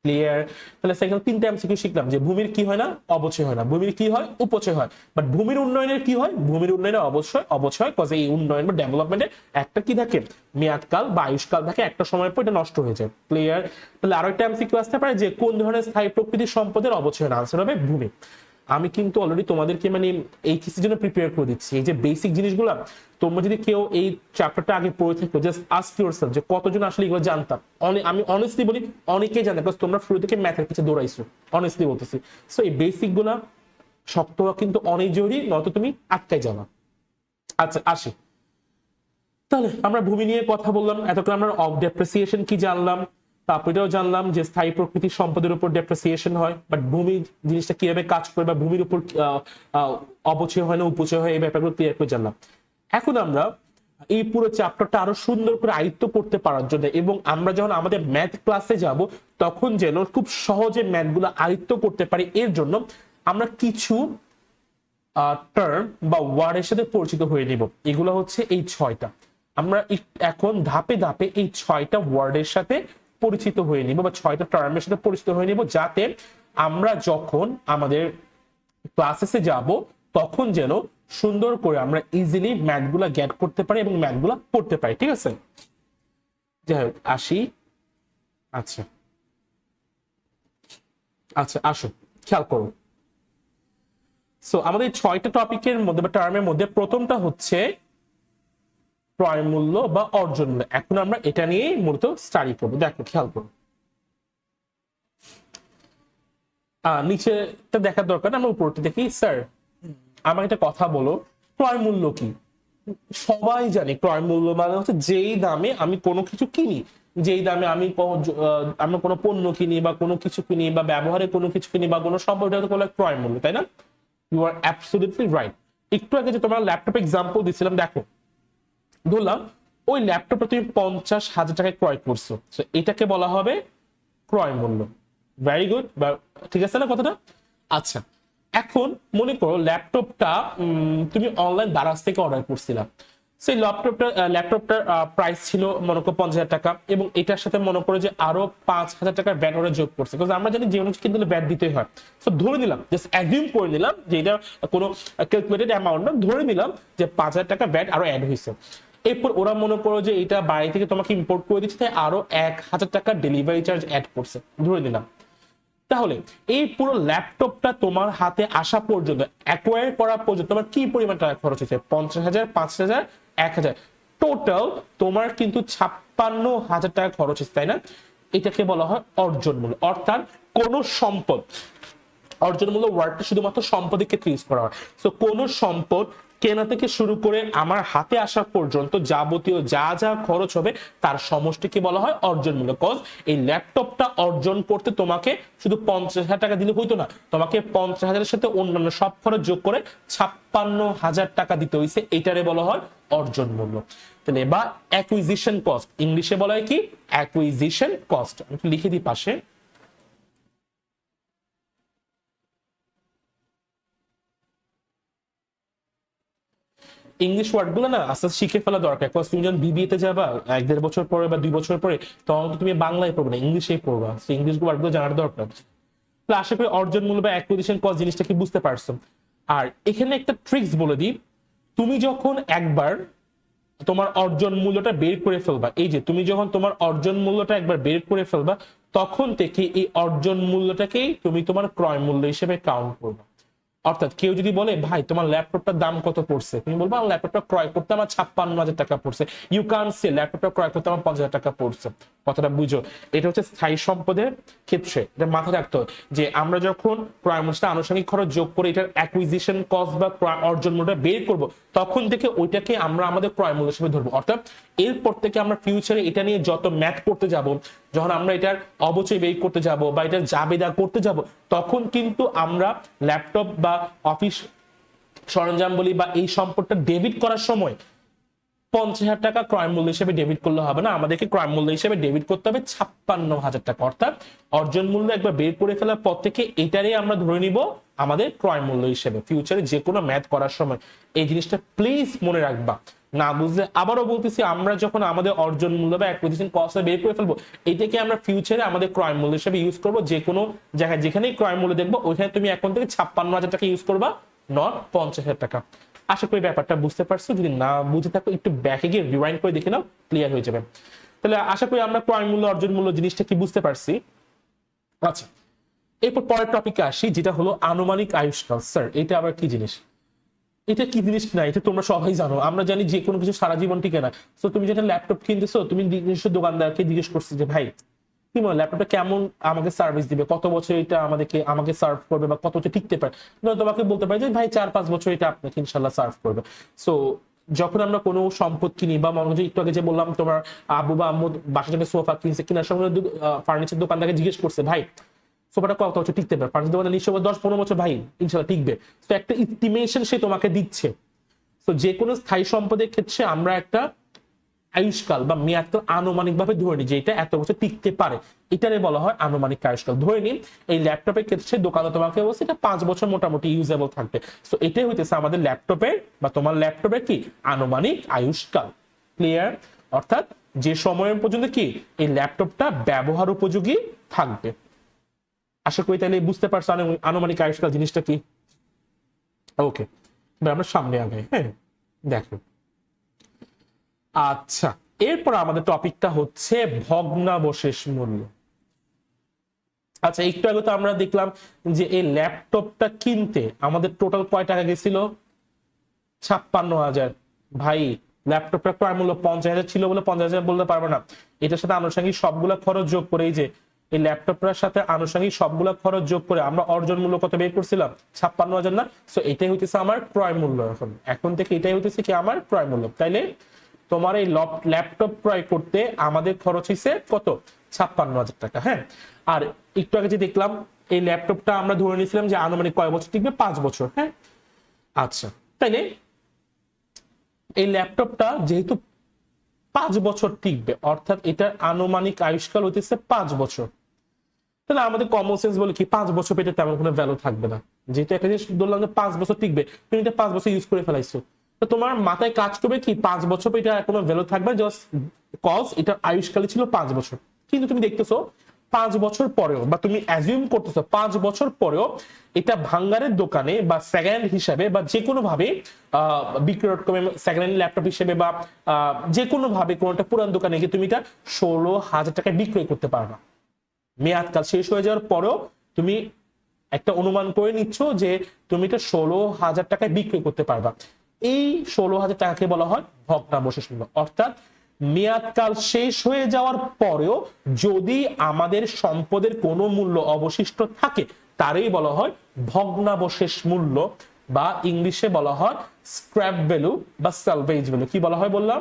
ক্লিয়ার? তাহলে সেখানে তিনটা এমসিকিউ শিখলাম যে ভূমির কি হয় না, অবচয় হয় না, ভূমির কি হয়, উপচয় হয়। বাট ভূমির উন্নয়নের কি হয়? ভূমির উন্নয়নের অবশ্যই অবচয়, কজ এই উন্নয়ন বা ডেভেলপমেন্টের একটা কি থাকে, মেয়াদকাল বা আয়ুষ্কাল থাকে, একটা সময় পর এটা নষ্ট হয়ে যায়। ক্লিয়ার? তাহলে আরো একটা এমসিকিউ আসতে পারে যে কোন ধরনের স্থায়ী প্রকৃতির সম্পদের অবচয় হয়? আনসার হবে ভূমি। আমি কিন্তু অলরেডি তোমাদেরকে মানে এই কিছুর জন্য প্রিপেয়ার করে দিচ্ছি, এই যে বেসিক জিনিসগুলো। তোমরা যদি কেউ এই চ্যাপ্টারটা আগে পড়ে থাকো, জাস্ট আস্ক ইউরসেলফ যে কতজন আসলে এগুলো জানতাম। আমি অনেস্টলি বলি অনেকেই জানে, বিকজ তোমরা শুরু থেকে ম্যাথের পিছে দৌড়াইছো, অনেস্টলি বলতেছি। সো এই বেসিক গুলা শক্ত কিন্তু অনেক জরুরি, নয়তো তুমি আটকাই যাবা। আচ্ছা আসি, তাহলে আমরা ভূমি নিয়ে কথা বললাম, এতক্ষণ আমরা অফ ডেপ্রিসিয়েশন কি জানলাম, তারপর এটাও জানলাম যে স্থায়ী প্রকৃতির সম্পদের উপর ডেপ্রিসিয়েশন হয়, বাট ভূমি জিনিসটা কিভাবে কাজ করে বা ভূমির উপর অবচয় হয় না উপচয় হয়, এই ব্যাপারগুলো ক্লিয়ার করে জানলাম। এখন আমরা এই পুরো চ্যাপ্টারটা আরো সুন্দর করে আয়ত্ত করতে পারার জন্য, এবং আমরা যখন আমাদের ম্যাথ ক্লাসে যাব তখন যেন খুব সহজে ম্যাথগুলো আয়ত্ত করতে পারি, এর জন্য আমরা কিছু টার্ম বা ওয়ার্ডের সাথে পরিচিত হয়ে নিব। এগুলো হচ্ছে এই 6টা। আমরা এখন ধাপে ধাপে এই 6টা ওয়ার্ডের সাথে পরিচিত হয়ে নিব বা 6টা টার্মের সাথে পরিচিত হয়ে নিব, যাতে আমরা যখন আমাদের ক্লাসেসে যাব তখন যেন সুন্দর করে আমরা ইজিলি ম্যাথগুলা গেট করতে পারি এবং ম্যাথগুলা পড়তে পারি। ঠিক আছে? যাই হোক আসি। আচ্ছা আচ্ছা আসো, খেয়াল করো। সো আমাদের 6টা টপিকের মধ্যে বা টার্মের মধ্যে প্রথমটা হচ্ছে ক্রয় মূল্য বা অর্জন মূল্য। এখন আমরা এটা নিয়ে মূলত স্টাডি করবো। দেখো খেয়াল করো, নিচেটা দেখার দরকার, আমরা উপরটা দেখি। স্যার আমার একটা কথা বলো, ক্রয় মূল্য কি? সবাই জানি ক্রয় মূল্য মানে হচ্ছে যেই দামে আমি কোনো কিছু কিনি, যেই দামে আমরা কোনো পণ্য কিনি বা কোনো কিছু কিনি বা ব্যবহারে কোনো কিছু কিনি বা কোনো সম্পদ, ক্রয় মূল্য, তাই না? You are absolutely right. একটু আগে যে তোমার ল্যাপটপ এক্সাম্পল দিছিলাম, দেখো ধরলাম ওই ল্যাপটপটা তুমি 50,000 টাকায় ক্রয় করছো, এটাকে বলা হবে ক্রয় মূল্য। ভেরি গুড, ঠিক আছে না কথাটা? আচ্ছা, এখন মনে করো ল্যাপটপটা তুমি অনলাইন দারাজ থেকে অর্ডার করছিলা। সেই ল্যাপটপটার প্রাইস ছিল মনে করো 50,000 টাকা, এবং এটার সাথে মনে করো যে আরো 5,000 টাকার ভ্যাট ওরা যোগ করছে, কারণ আমরা জানি যে কোনো কিন্তু ভ্যাট দিতেই হয়। তো ধরে নিলাম, জাস্ট অ্যাজিউম করে নিলাম যে এটা কোনো ক্যালকুলেটেড অ্যামাউন্ট না, ধরে নিলাম যে 5,000 টাকা ভ্যাট আরো অ্যাড হয়েছে। এরপর ওরা মনে করো যে এটা বাইরে থেকে তোমাকে ইম্পোর্ট করে দিচ্ছে, তাই আরো 1,000 টাকা ডেলিভারি চার্জ অ্যাড করছে, ধরে নিলাম। তাহলে এই পুরো ল্যাপটপটা তোমার হাতে আসা পর্যন্ত, অ্যাকোয়ার করা পর্যন্ত তোমার কি পরিমাণ টাকা খরচ হয়েছে? 50,000, 5,000, 1,000, টোটাল তোমার কিন্তু 56,000 টাকা খরচ হয়েছে, তাই না? এটাকে বলা হয় অর্জন মূল্য। অর্থাৎ কোন সম্পদ, অর্জন মূল্য ওয়ার্ডটা শুধুমাত্র সম্পদের ক্ষেত্রে ইউজ করা হয়। তো কোন সম্পদ কেনা থেকে শুরু করে আমার হাতে আসা পর্যন্ত যাবতীয় যা যা খরচ হবে তার সমষ্টিকে বলা হয় অর্জন মূল্য। কজ এই ল্যাপটপটা অর্জন করতে তোমাকে শুধু 50,000 টাকা দিলে হইতো না, তোমাকে 50,000-এর সাথে অন্যান্য সব খরচ যোগ করে 56,000 টাকা দিতে হয়েছে, এটারে বলা হয় অর্জন মূল্য। তাহলে বা অ্যাকুইজিশন কস্ট, ইংলিশে বলা হয় কি অ্যাকুইজিশন কস্ট। আমি লিখে দিই পাশে। ইংলিশ ওয়ার্ড গুলো না আস্তে আস্তে শিখে ফেলা দরকার। তুমি যখন বিবিএ তে যাবা 1-1.5 বছর পরে বা 2 বছর পরে, তখন তুমি বাংলায় পড়বে না, ইংলিশেই পড়বা। ইংলিশ ওয়ার্ড গুলো জানার দরকার। তো আশা করি অর্জন মূল্য বা অ্যাকুইজিশন কস্ট জিনিসটা কি বুঝতে পারছো। আর এখানে একটা ট্রিক্স বলে দিই, তুমি যখন একবার তোমার অর্জন মূল্যটা বের করে ফেলবা, এই যে তুমি যখন তোমার অর্জন মূল্যটা একবার বের করে ফেলবা, তখন থেকে এই অর্জন মূল্যটাকেই তুমি তোমার ক্রয় মূল্য হিসেবে কাউন্ট করবা। অর্থাৎ কেউ যদি বলে ভাই তোমার ল্যাপটপটার দাম কত পড়ছে, তুমি বলবো আমার ল্যাপটপটা ক্রয় করতে আমার 56,000 টাকা পড়ছে। ইউ ক্যান সে ল্যাপটপটা ক্রয় করতে আমার 50,000 টাকা পড়ছে। কথাটা বুঝো, এটা হচ্ছে স্থায়ী সম্পদের ক্ষেত্রে, এটা মাথায় রাখতে হবে যে আমরা যখন ক্রয় মূল্যটা আনুষঙ্গিক খরচ যোগ করে এটার অ্যাকুইজিশন কস্ট বা অর্জন মূল্যটা বের করব, তখন থেকে ওইটাকে আমরা আমাদের ক্রয় মূল্য হিসেবে ধরবো। অর্থাৎ এরপর থেকে আমরা ফিউচারে এটা নিয়ে যত ম্যাথ করতে যাব, যখন আমরা এটার অবচয় বের করতে যাব বা এটার জাবেদা করতে যাব, তখন কিন্তু আমরা ল্যাপটপ বা অফিস সরঞ্জাম বলি বা এই সম্পদটা ডেবিট করার সময় 50,000 টাকা ক্রয় মূল্য হিসেবে ডেবিট করলে হবে না, আমাদেরকে ক্রয় মূল্য হিসেবে ডেবিট করতে হবে 56,000 টাকা। অর্থাৎ অর্জন মূল্য একবার বের করে ফেলার পর থেকে এটারই আমরা ধরে নিব আমাদের ক্রয় মূল্য হিসেবে ফিউচারে যে কোনো ম্যাথ করার সময়। এই জিনিসটা প্লিজ মনে রাখবা, না বুঝলে আবারও বলতেছি, আমরা যখন আমাদের অর্জন মূল্য বা অ্যাকুইজিশন কস্ট বের করে ফেলবো, এটাকে আমরা ফিউচারে আমাদের ক্রয় মূল্য হিসেবে ইউজ করবো। যে কোনো জায়গায় যেখানেই ক্রয় মূল্য দেখবো ওইখানে তুমি এখন থেকে 56,000 টাকা ইউজ করবা, নট 50,000 টাকা। আশা করি ব্যাপারটা বুঝতে পারছো। যদি না বুঝে থাকো একটু ব্যাকে গিয়ে রিওয়াইন্ড করে দেখে নাও, ক্লিয়ার হয়ে যাবে। তাহলে আশা করি আমরা ক্রয় মূল্য অর্জন মূল্য জিনিসটা কি বুঝতে পারছি। আচ্ছা, এরপর পরের টপিকে আসি, যেটা হলো আনুমানিক আয়ুষ্কাল। স্যার এটা আবার কি জিনিস? এটা কি জিনিস না, এটা তোমরা সবাই জানো। আমরা জানি যে কোনো কিছু সারা জীবন টিকে না। তো তুমি যেটা ল্যাপটপ কিনতেছো, তুমি নিজস্ব দোকানদারকে জিজ্ঞেস করছো যে ভাই কি মনে ল্যাপটপটা কেমন আমাকে সার্ভিস দিবে, কত বছর এটা আমাকে সার্ভ করবে বা কত বছর টিকতে পারে। তোমাকে বলতে পারে যে ভাই 4-5 বছর এটা আপনাকে ইনশাল্লাহ সার্ভ করবে। সো যখন আমরা কোনো সম্পদ কিনি বা মনে হচ্ছে একটু আগে যে বললাম তোমার আব্বু বা আম্মু বাসার জন্য সোফা কিনছে, কেনার সময় ফার্নিচার দোকানদারকে জিজ্ঞেস করছে ভাই সোফাটা কত বছর টিকতে পারে, ফার্নিচার দোকানে নিশ্চয় 10-15 বছর ভাই ইনশাল্লাহ টিকবে। তো একটা ইস্টিমেশন সে তোমাকে দিচ্ছে। তো যে কোনো স্থায়ী সম্পদের ক্ষেত্রে আমরা একটা আয়ুষ্কাল বা মেয়াদটা আনুমানিক ভাবে ধরে নিই যে এটা এত বছর টিকতে পারে, এটারে বলা হয় আনুমানিক আয়ুষ্কাল। ধরে নিন এই ল্যাপটপের ক্ষেত্রে দোকানদার তোমাকে বলছে এটা 5 বছর মোটামুটি ইউজেবল থাকবে। তো এটাই হইতেছে আমাদের ল্যাপটপের বা তোমার ল্যাপটপের কি আনুমানিক আয়ুষ্কাল। ক্লিয়ার? অর্থাৎ যে সময় পর্যন্ত কি এই ল্যাপটপটা ব্যবহার উপযোগী থাকবে। আশা করি তাহলে বুঝতে পারছো আনুমানিক আয়ুষ্কাল জিনিসটা কি। ওকে, এবার আমরা সামনে আগাই। হ্যাঁ দেখো, আচ্ছা এরপর আমাদের টপিকটা হচ্ছে ভগ্নাবশেষ মূল্য। আচ্ছা একটু আগে তো আমরা দেখলাম যে এই ল্যাপটপটা কিনতে আমাদের টোটাল কয় টাকা গেছিল? 56,000। ভাই ল্যাপটপটা ক্রয় মূল্য 50,000 ছিল বলে 50,000 বলতে পারবো না, এটার সাথে আনুষঙ্গিক সবগুলা খরচ যোগ করে, এই যে এই ল্যাপটপটার সাথে আনুষঙ্গিক সবগুলা খরচ যোগ করে আমরা অর্জন মূল্য কত বের করছিলাম? 56,000 না? সো এটাই হইতেছে আমার ক্রয় মূল্য। এখন থেকে এটাই হইতেছে কি আমার ক্রয় মূল্য। তাইলে তোমার এই ল্যাপটপ ক্রয় করতে আমাদের খরচ হয়েছে কত? 56,000 টাকা। হ্যাঁ, আর একটু আগে যে দেখলাম এই ল্যাপটপটা আমরা ধরে নিয়েছিলাম যে আনুমানিক কয় বছর টিকবে? 5 বছর। হ্যাঁ, আচ্ছা তাইলে এই ল্যাপটপটা যেহেতু 5 বছর টিকবে, অর্থাৎ এটার আনুমানিক আয়ুষ্কাল হইতেছে 5 বছর, তাহলে আমাদের কমন সেন্স বলে কি 5 বছর পেটে তেমন কোনো ভ্যালু থাকবে না। যেহেতু একটা জিনিস বললাম যে 5 বছর টিকবে, তুমি এটা 5 বছর ইউজ করে ফেলাইছো, তো তোমার মাথায় কাজ করবে কি 5 বছর পেটে কোনো ভ্যালু থাকবে, জাস্ট কজ এটার আয়ুষ্কালই ছিল 5 বছর। কিন্তু তুমি দেখতেছো 5 বছর পরেও, বা তুমি অ্যাজিউম করতেছো 5 বছর পরেও এটা ভাঙ্গারের দোকানে বা সেকেন্ড হিসাবে বা যে কোনো ভাবে বিক্রয় সেকেন্ড ল্যাপটপ হিসেবে বা যে কোনো ভাবে কোনো একটা পুরান দোকানে গিয়ে তুমি এটা 16,000 টাকায় বিক্রয় করতে পারবা। মেয়াদকাল শেষ হয়ে যাওয়ার পরেও তুমি একটা অনুমান করে নিচ্ছ যে তুমি এটা 16,000 টাকায় বিক্রি করতে পারবা। এই 16,000 টাকাকে বলা হয় ভগ্নাবশেষ মূল্য। অর্থাৎ মেয়াদকাল শেষ হয়ে যাওয়ার পরেও যদি আমাদের সম্পদের কোনো মূল্য অবশিষ্ট থাকে তারই বলা হয় ভগ্নাবশেষ মূল্য, বা ইংলিশে বলা হয় স্ক্র্যাপ ভ্যালু বা সালভেজ ভ্যালু। কি বলা হয় বললাম?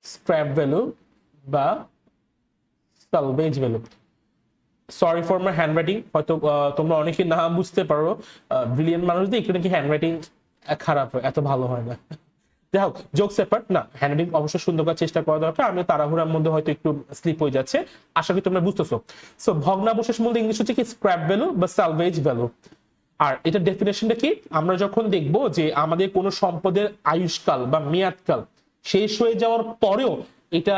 স্ক্র্যাপ ভ্যালু বা salvage value. Sorry for my handwriting, হয়তো তোমরা অনেকে না বুঝতে পারো, ব্রিলিয়েন্ট মানুষদের একটু নাকি হ্যান্ড রাইটিং খারাপ হয়, এত ভালো হয় না। যাই হোক, জোকস অ্যাপার্ট, না হ্যান্ড রাইটিং অবশ্যই সুন্দর করার চেষ্টা করা দরকার। আমি তাড়াহুড়ার মধ্যে হয়তো একটু স্লিপ হয়ে যাচ্ছে, আশা করি তোমরা বুঝতেছো। সো ভগ্নাবশেষ মূল্য ইংলিশ হচ্ছে কি স্ক্র্যাপ ভ্যালু বা সালভেজ ভ্যালু। আর এটা ডেফিনেশনটা কি, আমরা যখন দেখবো যে আমাদের কোনো সম্পদের আয়ুষ্কাল বা মেয়াদকাল শেষ হয়ে যাওয়ার পরেও এটা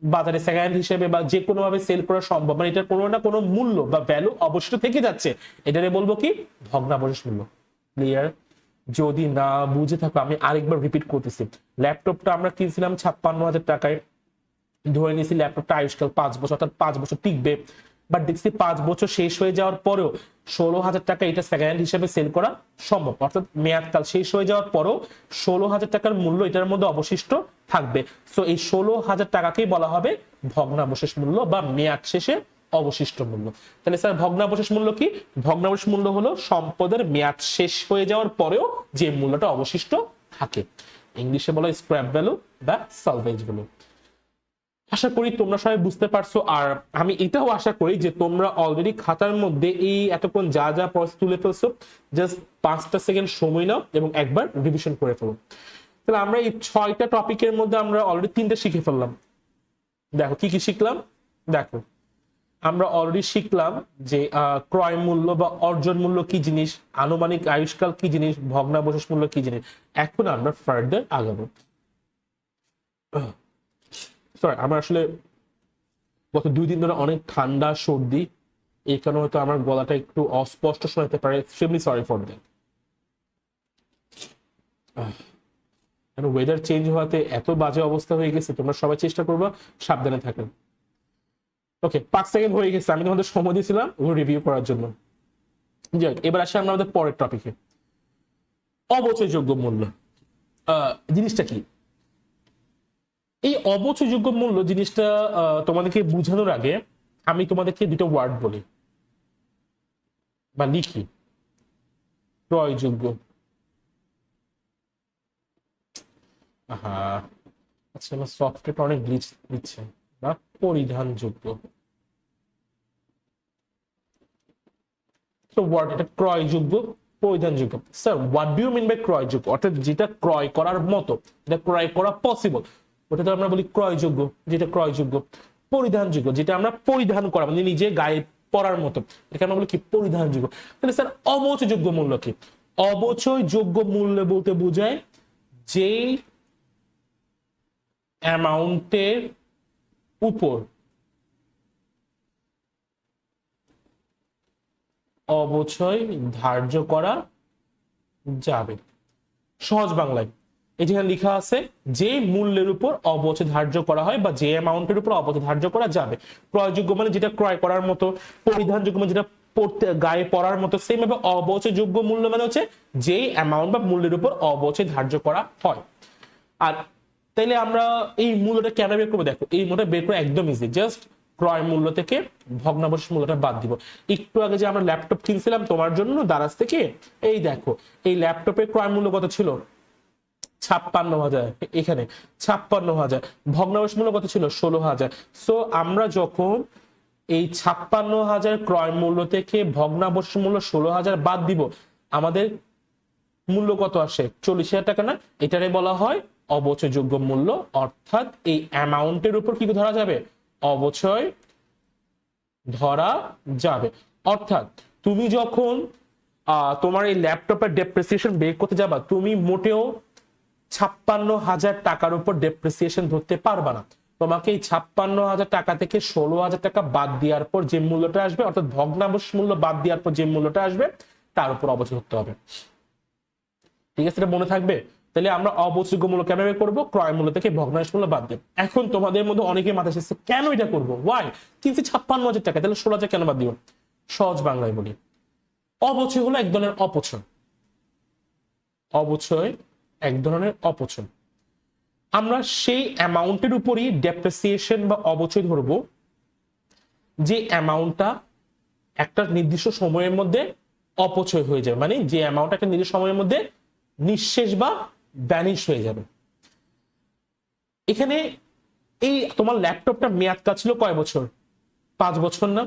বাজারে সেকেন্ড হিসেবে বা যে কোনো ভাবে সেল করা সম্ভব, মানে এটার কোনো না কোনো মূল্য বা ভ্যালু অবশ্যই থেকে যাচ্ছে, এটারে বলবো কি ভগ্নাবশেষ মূল্য। ক্লিয়ার? যদি না বুঝে থাকো আমি আরেকবার রিপিট করতেছি। ল্যাপটপটা আমরা কিনছিলাম 56,000 টাকায়, ধরে নিয়েছি ল্যাপটপটা আয়ুষ্কাল 5 বছর, অর্থাৎ 5 বছর টিকবে, বাট দেখছি 5 বছর শেষ হয়ে যাওয়ার পরেও 16,000 টাকা এটা সেকেন্ড হিসেবে সেল করা সম্ভব, অর্থাৎ মেয়াদকাল শেষ হয়ে যাওয়ার পরেও 16,000 টাকার মূল্য এটার মধ্যে অবশিষ্ট থাকবে। সো এই 16,000 টাকাকেই বলা হবে ভগ্নাবশেষ মূল্য বা মেয়াদ শেষে অবশিষ্ট মূল্য। তাহলে স্যার ভগ্নাবশেষ মূল্য কি? ভগ্নাবশেষ মূল্য হলো সম্পদের মেয়াদ শেষ হয়ে যাওয়ার পরেও যে মূল্যটা অবশিষ্ট থাকে। ইংলিশে বলা হয় স্ক্র্যাপ ভ্যালু বা সালভেজ ভ্যালু। আশা করি তোমরা সবাই বুঝতে পারছো। আর আমি এটাও আশা করি যে তোমরা অলরেডি খাতার মধ্যে এই এতক্ষণ যা যা পড়া তুলে ফেলছো, জাস্ট 5টা সেকেন্ড সময় নাও এবং একবার রিভিশন করে ফেলো। তাহলে আমরা এই 6টা টপিকের মধ্যে আমরা অলরেডি 3টে শিখে ফেললাম। দেখো কি কি শিখলাম। দেখো আমরা অলরেডি শিখলাম যে ক্রয় মূল্য বা অর্জন মূল্য কি জিনিস, আনুমানিক আয়ুষ্কাল কি জিনিস, ভগ্নাবশেষ মূল্য কি জিনিস। এখন আমরা ফার্দার আগাবো। সরি, আমার আসলে গত 2 দিন ধরে অনেক ঠান্ডা সর্দি, এই কারণে হয়তো আমার গলাটা একটু অস্পষ্ট শোনাতে পারে, extremely sorry for that. Weather change হওয়াতে এত বাজে অবস্থা হয়ে গেছে, তোমরা সবাই চেষ্টা করবো সাবধানে থাকেন। ওকে, 5 সেকেন্ড হয়ে গেছে, আমি তোমাদের সময় দিয়েছিলাম ওগুলো রিভিউ করার জন্য। যাই হোক, এবার আসি আমরা আমাদের পরের টপিকে, অবচয়যোগ্য মূল্য। জিনিসটা কি? এই অবচয়যোগ্য মূল্য জিনিসটা তোমাদেরকে বুঝানোর আগে আমি তোমাদেরকে 2টা ওয়ার্ড বলি বা লিখি। ক্রয়যোগ্য, আচ্ছা আমার সফটওয়্যারটা অনেক গ্লিচ দিচ্ছে, বা পরিধানযোগ্য। তো ওয়ার্ড এটা ক্রয়যোগ্য, পরিধানযোগ্য। Sir what do you mean by ক্রয়যোগ্য? অর্থাৎ যেটা ক্রয় করার মতো, যেটা ক্রয় করা পসিবল, ওটা তো আমরা বলি ক্রয়যোগ্য। যেটা ক্রয়যোগ্য। পরিধানযোগ্য, যেটা আমরা পরিধান করা মানে নিজে গায়ে পরার মতো, এটাকে আমরা বলি কি পরিধানযোগ্য। তাহলে স্যার অবচয়যোগ্য মূল্য কি? অবচয়যোগ্য মূল্য বলতে বোঝায় যেই অ্যামাউন্টের উপর অবচয় ধার্য করা যাবে। সহজ বাংলায় এই যেখানে লেখা আছে যে মূল্যের উপর অবচয় ধার্য করা হয় বা যে অ্যামাউন্টের উপর অবচয় ধার্য করা যাবে। ক্রয়যোগ্য মানে যেটা ক্রয় করার মতো, পরিধানযোগ্য মানে যেটা পড়তে গায়ে পরার মতো। সেম ভাবে অবচয়যোগ্য মূল্য মানে হচ্ছে যে অ্যামাউন্ট বা মূল্যের উপর অবচয় ধার্য করা হয়। আর তাইলে আমরা এই মূল্যটা কেন বের করবো? দেখো এই মূল্যটা বের করা একদম ইজি, জাস্ট ক্রয় মূল্য থেকে ভগ্নাবশেষ মূল্যটা বাদ দিব। একটু আগে যে আমরা ল্যাপটপ কিনছিলাম তোমার জন্য দারাজ থেকে, এই দেখো এই ল্যাপটপের ক্রয় মূল্য কত ছিল? 56,000। এখানে 56,000, ভগ্নাবশেষ মূল্য কত ছিল? 16,000। সো আমরা যখন এই 56,000 ক্রয় মূল্য থেকে ভগ্নাবশেষ মূল্য 16,000 বাদ দিব, আমাদের মূল্য কত আসে? 40,000 টাকা না? এটারে বলা হয় অবচয়যোগ্য মূল্য। অর্থাৎ এই অ্যামাউন্টের উপর কি ধরা যাবে? অবচয় ধরা যাবে। অর্থাৎ তুমি যখন তোমার এই ল্যাপটপের ডেপ্রিসিয়েশন বের করতে যাবা, তুমি মোটেও 56,000 টাকার উপর ডেপ্রিসিয়েশন ধরতে পারবা না। তোমাকে এই 56,000 টাকা থেকে 16,000 টাকা বাদ দেওয়ার পর যে মূল্যটা আসবে, অর্থাৎ ভগ্নাবশেষ মূল্য বাদ দেওয়ার পর যে মূল্যটা আসবে তার উপর অবচয় ধরতে হবে। ঠিক আছে, এটা মনে থাকবে। তাহলে আমরা অবচয়যোগ্য মূল্য কেন বের করবো? ক্রয় মূল্য থেকে ভগ্নাবশেষ মূল্য বাদ দেব। এখন তোমাদের মধ্যে অনেকে মাথা এসেছে কেন এটা করবো, ওয়াই? কিনছি 56,000 টাকা, তাহলে 16,000 কেন বাদ দিব? সহজ বাংলায় বলি, অবচয় হলো এক ধরনের অপচয়। অবচয় এক ধরনের অপচয়। আমরা সেই অ্যামাউন্টের উপরই ডেপ্রিসিয়েশন বা অবচয় ধরবো যে অ্যামাউন্টটা একটা নির্দিষ্ট সময়ের মধ্যে অপচয় হয়ে যাবে, মানে যে অ্যামাউন্ট একটা নির্দিষ্ট সময়ের মধ্যে নিঃশেষ বা ভ্যানিশ হয়ে যাবে। এখানে এই তোমার ল্যাপটপটা মেয়াদকাল ছিল কয় বছর? 5 বছর না?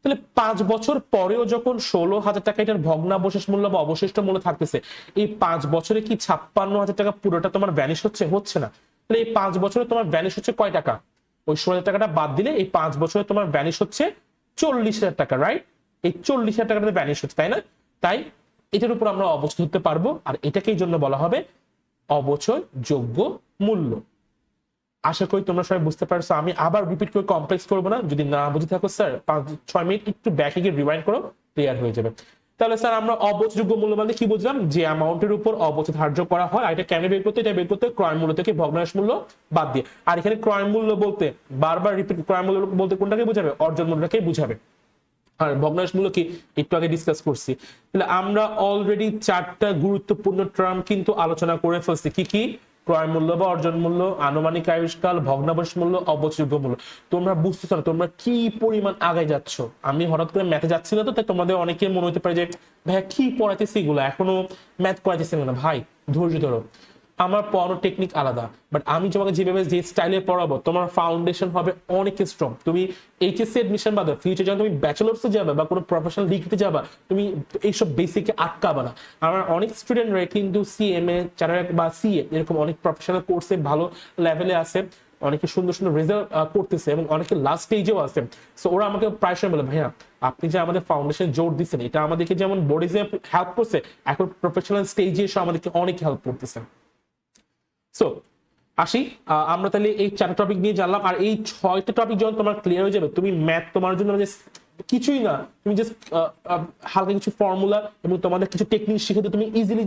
তাহলে 5 বছর পরেও যখন 16,000 টাকা এটার ভগ্নাবশেষ মূল্য বা অবশিষ্ট মূল্য থাকতেছে, এই 5 বছরে কি 56,000 টাকা পুরোটা তোমার ভ্যানিশ হচ্ছে? হচ্ছে না। তাহলে এই 5 বছরে তোমার ভ্যানিশ হচ্ছে কয় টাকা? ওই 16,000 টাকাটা বাদ দিলে এই 5 বছরে তোমার ভ্যানিশ হচ্ছে 40,000 টাকা, রাইট? এই 40,000 টাকাটা ভ্যানিশ হচ্ছে, তাই না? তাই এটার উপর আমরা অবচয় ধরতে পারবো, আর এটাকেই জন্য বলা হবে অবচয়যোগ্য মূল্য। আশা করি তোমরা সবাই বুঝতে পারছো। আমি আবার রিপিট করে কমপ্লেক্স করবো না। যদি না বুঝে থাকো স্যার 5-6 মিনিট একটু ব্যাকে গিয়ে রিওয়াইন্ড করো, ক্লিয়ার হয়ে যাবে। তাহলে স্যার আমরা অবচয়যোগ্য মূল্য মানে কি বুঝলাম? যে অ্যামাউন্টের উপর অবচয় ধার্য করা হয়। আর এটা কেন বের করতে? এটা বের করতে ক্রয় মূল্য থেকে ভগ্নাংশ মূল্য বাদ দিয়ে। আর এখানে ক্রয় মূল্য বলতে বারবার রিপিট, ক্রয় মূল্য বলতে কোনটাকে বুঝাবে? অর্জন মূল্যটাকেই বুঝাবে। আর ভগ্নাংশ মূল্য কি একটু আগে ডিসকাস করছি। তাহলে আমরা অলরেডি 4টা গুরুত্বপূর্ণ টার্ম কিন্তু আলোচনা করে ফেলছি। কি কি? ক্রয় মূল্য বা অর্জন মূল্য, আনুমানিক আয়ুষ্কাল, ভগ্নাবশেষ মূল্য, অবচয়যোগ্য মূল্য। তোমরা বুঝতেছো না তোমরা কি পরিমাণ আগে যাচ্ছ। আমি হঠাৎ করে ম্যাথে যাচ্ছি না, তো তাই তোমাদের অনেকে মনে হতে পারে যে ভাইয়া কি পড়াইতেছি এগুলো, এখনো ম্যাথ করাইতেছি না। ভাই ধৈর্য ধরো, আমার পড়ানোর টেকনিক আলাদা, বাট আমি তোমাকে যেভাবে যে স্টাইলে পড়াবো তোমার ফাউন্ডেশন হবে অনেক স্ট্রং। তুমি এইচএসসি এডমিশন বাদে ফিউচার যখন তুমি ব্যাচেলার্সে যাবে বা কোনো প্রফেশনাল ডিগ্রিতে যাবা, তুমি এইসব বেসিকে আটকাবা না। আমার অনেক স্টুডেন্টরা কিন্তু সিএমএ যারা বা সিএ এরকম অনেক প্রফেশনাল কোর্সে ভালো লেভেলে আছে, অনেকে সুন্দর সুন্দর রেজাল্ট করতেছে এবং অনেকে লাস্ট স্টেজেও আছে। সো ওরা আমাকে প্রায় সময় বলে ভাইয়া আপনি যে আমাদের ফাউন্ডেশন জোর দিচ্ছেন এটা আমাদেরকে যেমন বোর্ড এক্সামে হেল্প করছে, এখন প্রফেশনাল স্টেজে এসে আমাদেরকে অনেক হেল্প করতেছে। সো আসি, আমরা তাহলে এই 4টা টপিক নিয়ে জানলাম। আর এই 6টা টপিক যখন তোমার ক্লিয়ার হয়ে যাবে, তুমি ম্যাথ তোমার জন্য কিছুই না, তুমি জাস্ট হালকা কিছু ফর্মুলা এবং তোমাদের কিছু টেকনিক শিখে তুমি ইজিলি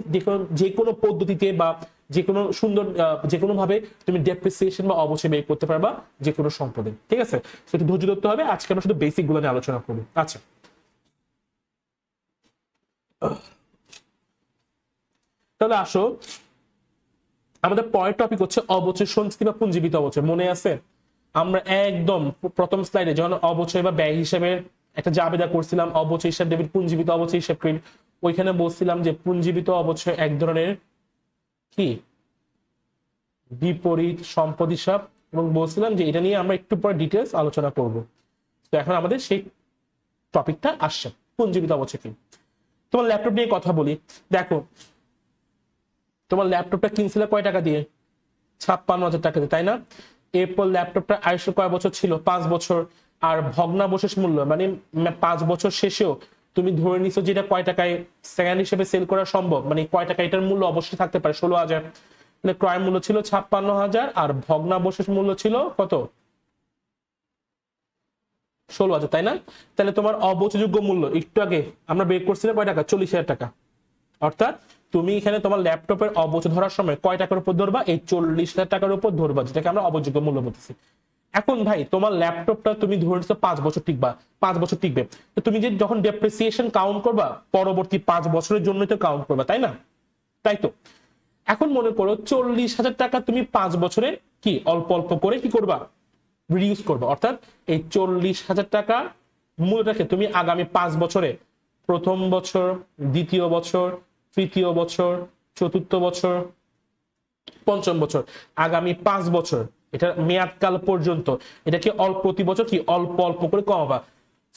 যে কোনো পদ্ধতিতে বা যে কোনো সুন্দর যে কোনো ভাবে তুমি ডেপ্রিসিয়েশন বা অবচয় বের করতে পারবা যে কোনো সম্পদে। ঠিক আছে, সেটা ধৈর্য ধরতে হবে। আজকে আমরা শুধু বেসিক গুলো নিয়ে আলোচনা করবো। আচ্ছা, তাহলে আসো, আমাদের পরের টপিক হচ্ছে অবচয় সঞ্চিতি বা পুঞ্জীবিত অবচয়। মনে আছে আমরা একদম প্রথম স্লাইডে যখন অবচয় বা ব্যয় হিসেবে একটা জাবেদা করছিলাম, অবচয় হিসাব ডেবিট, পুঞ্জীবিত অবচয় হিসাব ক্রেডিট, ওইখানে বলছিলাম যে পুঞ্জীবিত অবচয় এক ধরনের কি বিপরীত সম্পদ হিসাব, এবং বলছিলাম যে এটা নিয়ে আমরা একটু পরে ডিটেলস আলোচনা করব। তো এখন আমাদের সেই টপিকটা আসছে, পুঞ্জীবিত অবচয় কি। তোমার ল্যাপটপ নিয়ে কথা বলি। দেখো তোমার ল্যাপটপটা কিনছিলে কয় টাকা দিয়ে? 56,000 টাকা দিয়ে, তাই না? এরপর ল্যাপটপটা আয়ুষ্য কয় বছর ছিল? 5 বছর। আর ভগ্নাবশেষ মূল্য মানে 5 বছর শেষেও তুমি ধরে নিছো যে এটা কয় টাকায় সেকেন্ড হিসেবে সেল করা সম্ভব, মানে কয় টাকা এটার মূল্য অবশ্যই থাকতে পারে? 16,000। মানে ক্রয় মূল্য ছিল 56,000 আর ভগ্নাবশেষ মূল্য ছিল কত? 16,000, তাই না? তাহলে তোমার অবচয়যোগ্য মূল্য একটু আগে আমরা বের করছিলাম কয় টাকা? 40,000 টাকা। অর্থাৎ তুমি এখানে তোমার ল্যাপটপের অবচয় ধরার সময় কয় টাকার উপর ধরবা? এই 40,000 টাকার উপর ধরবা, যেটাকে আমরা অবচয়যোগ্য মূল্য বলতেছি। এখন ভাই তোমার ল্যাপটপটা তুমি ধরেছো 5 বছর টিকবা, 5 বছর টিকবে, তো তুমি যে যখন ডেপ্রিসিয়েশন কাউন্ট করবা পরবর্তী 5 বছরের জন্য তো কাউন্ট করবা, তাই না? তাই তো। এখন মনে করো 40,000 টাকা তুমি 5 বছরে কি অল্প অল্প করে কি করবা? রিডিউস করবা। অর্থাৎ এই 40,000 টাকা মূল্যটাকে তুমি আগামী 5 বছরে, প্রথম বছর, দ্বিতীয় বছর, তৃতীয় বছর, চতুর্থ বছর, পঞ্চম বছর, আগামী 5 বছর এটার মেয়াদকাল পর্যন্ত এটাকে প্রতি বছর কি অল্প অল্প করে কমাবা।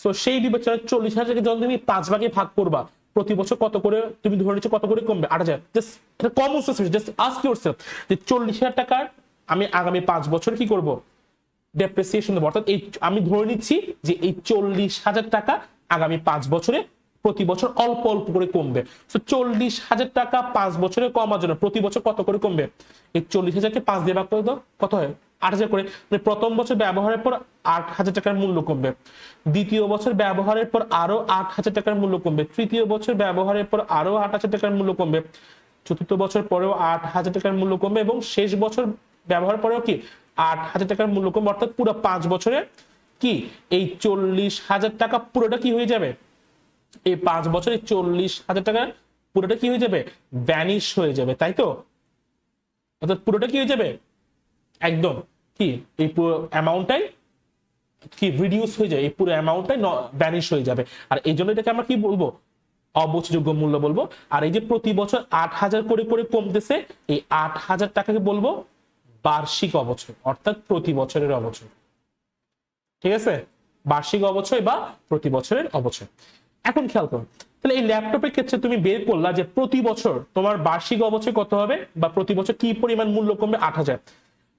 সো সেই বিবেচনায় 40,000কে যখন তুমি 5 ভাগে ভাগ করবা, প্রতি বছর কত করে তুমি ধরে নিচ্ছ, কত করে কমবে? 8,000। জাস্ট এটা common sense, just ask yourself যে 40,000 টাকার আমি আগামী 5 বছর কি করব? ডেপ্রিসিয়েশন দেবো। অর্থাৎ এই আমি ধরে নিচ্ছি যে এই 40,000 টাকা আগামী 5 বছরে প্রতি বছর অল্প অল্প করে কমবে। তো 40,000 টাকা 5 বছরে কমার জন্য প্রতি বছর কত করে কমবে? এই 40,000কে 5 দিয়ে ভাগ করে দাও, কত হয়? 8,000 করে। মানে প্রথম বছর ব্যবহারের পর 8,000 টাকার মূল্য কমবে, দ্বিতীয় বছর ব্যবহারের পর আরো 8,000 টাকার মূল্য কমবে, তৃতীয় বছর ব্যবহারের পর আরো 8,000 টাকার মূল্য কমবে, চতুর্থ বছর পরেও 8,000 টাকার মূল্য কমবে, এবং শেষ বছর ব্যবহার পরেও কি 8,000 টাকার মূল্য কমবে। অর্থাৎ পুরো 5 বছরে কি এই 40,000 টাকা পুরোটা কি হয়ে যাবে? এই 5 বছরে 40,000 টাকা পুরোটা কি হয়ে যাবে? ভ্যানিশ হয়ে যাবে, তাই তো? অর্থাৎ পুরোটা কি হয়ে যাবে? একদম কি এই পুরো অ্যামাউন্টটাই কি রিডিউস হয়ে যায়, এই পুরো অ্যামাউন্টটাই ভ্যানিশ হয়ে যাবে। আর এই জন্য এটাকে আমরা কি বলবো? অবচযোগ্য মূল্য বলবো। আর এই যে প্রতি বছর 8,000 করে করে কমতেছে, এই 8,000 টাকাকে বলবো বার্ষিক অবচয়, অর্থাৎ প্রতি বছরের অবচয়। ঠিক আছে? বার্ষিক অবচয় বা প্রতি বছরের অবচয়। এখন খেয়াল করো, তাহলে এই ল্যাপটপের ক্ষেত্রে তুমি বের করলা যে প্রতি বছর তোমার বার্ষিক অবচয় কত হবে, বা প্রতি বছর কি পরিমাণ মূল্য কমবে? 8,000।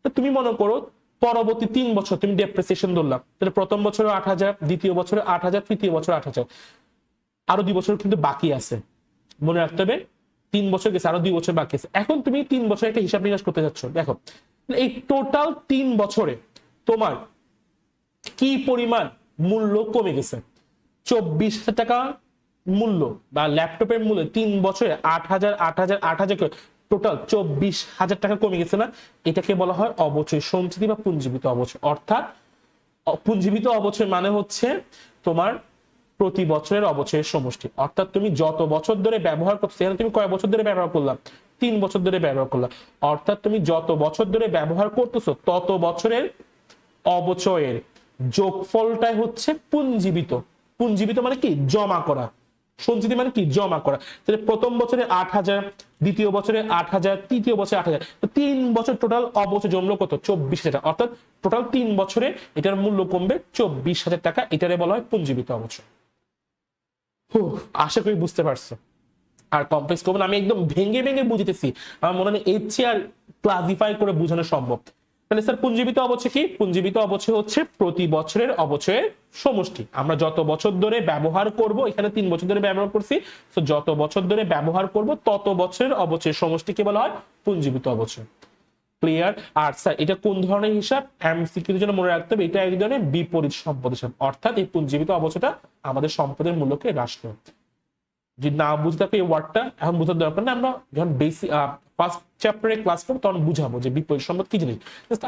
তো তুমি মনে করো পরবর্তী 3 বছর তুমি ডেপ্রিসিয়েশন ধরলাম, তাহলে প্রথম বছরে 8,000, দ্বিতীয় বছরে 8,000, তৃতীয় বছর 8,000, আরো 2 বছর কিন্তু বাকি আছে। মনে রাখতে হবে 3 বছর গেছে, আরো 2 বছর বাকি আছে। এখন তুমি 3 বছর একটা হিসাব নিকাশ করতে যাচ্ছ। দেখো এই টোটাল 3 বছরে তোমার কি পরিমাণ মূল্য কমে গেছে? 24,000 টাকা মূল্য বা ল্যাপটপের মূল্য 3 বছরে 8,000 8,000 8,000 করে টোটাল 24,000 টাকা কমে গেছে না? এটাকে বলা হয় অবচয় সঞ্চিতি বা পুঞ্জীবিত অবচয়। অর্থাৎ পুঞ্জীবিত অবচয় মানে হচ্ছে তোমার প্রতি বছরের অবচয়ের সমষ্টি। অর্থাৎ তুমি যত বছর ধরে ব্যবহার করছো, এখানে তুমি কয় বছর ধরে ব্যবহার করলাম? 3 বছর ধরে ব্যবহার করলাম। অর্থাৎ তুমি যত বছর ধরে ব্যবহার করতেছো তত বছরের অবচয়ের যোগফলটাই হচ্ছে পুঞ্জীবিত। পুঞ্জীবিত মানে কি? জমা করা। সঞ্চিতি মানে কি? জমা করা। তাহলে প্রথম বছরে 8,000, দ্বিতীয় বছরে 8,000, তৃতীয় বছরে 8,000, তো 3 বছর টোটাল অবচয় জমলো কত? 24,000। অর্থাৎ টোটাল 3 বছরে এটার মূল্য কমবে 24,000 টাকা। এটারে বলা হয় পুঞ্জীবিত অবচয়। আশা করি বুঝতে পারছো। আর কমপ্লেক্স করবো না, আমি একদম ভেঙে ভেঙে বুঝতেছি, আমার মনে হয় এর চেয়ে আর ক্লাসিফাই করে বোঝানো সম্ভব। তাহলে স্যার পুঞ্জীবিত অবচয় কি? পুঞ্জীবিত অবচয় হচ্ছে প্রতি বছরের অবচয়ের সমষ্টি। আমরা যত বছর ধরে ব্যবহার করব, এখানে 3 বছর ধরে ব্যবহার করছি, তো যত বছর ধরে ব্যবহার করব তত বছরের অবচয়ের সমষ্টিকে বলা হয় পুঞ্জীবিত অবচয়। ক্লিয়ার? আর স্যার এটা কোন ধরনের হিসাব? এমসিকিউর জন্য মনে রাখতে হবে এটা এক ধরনের বিপরীত সম্পদ হিসাব। অর্থাৎ এই পুঞ্জীবিত অবচয়টা আমাদের সম্পদের মূল্যকে হ্রাস করে। যদি না বুঝতে থাকো এই ওয়ার্ডটা এখন বোঝার দরকার না, আমরা যখন বেসিক ফার্স্ট চ্যাপ্টারে ক্লাস করবো তখন বুঝাবো যে বিপরীত সম্পদ কি জিনিস।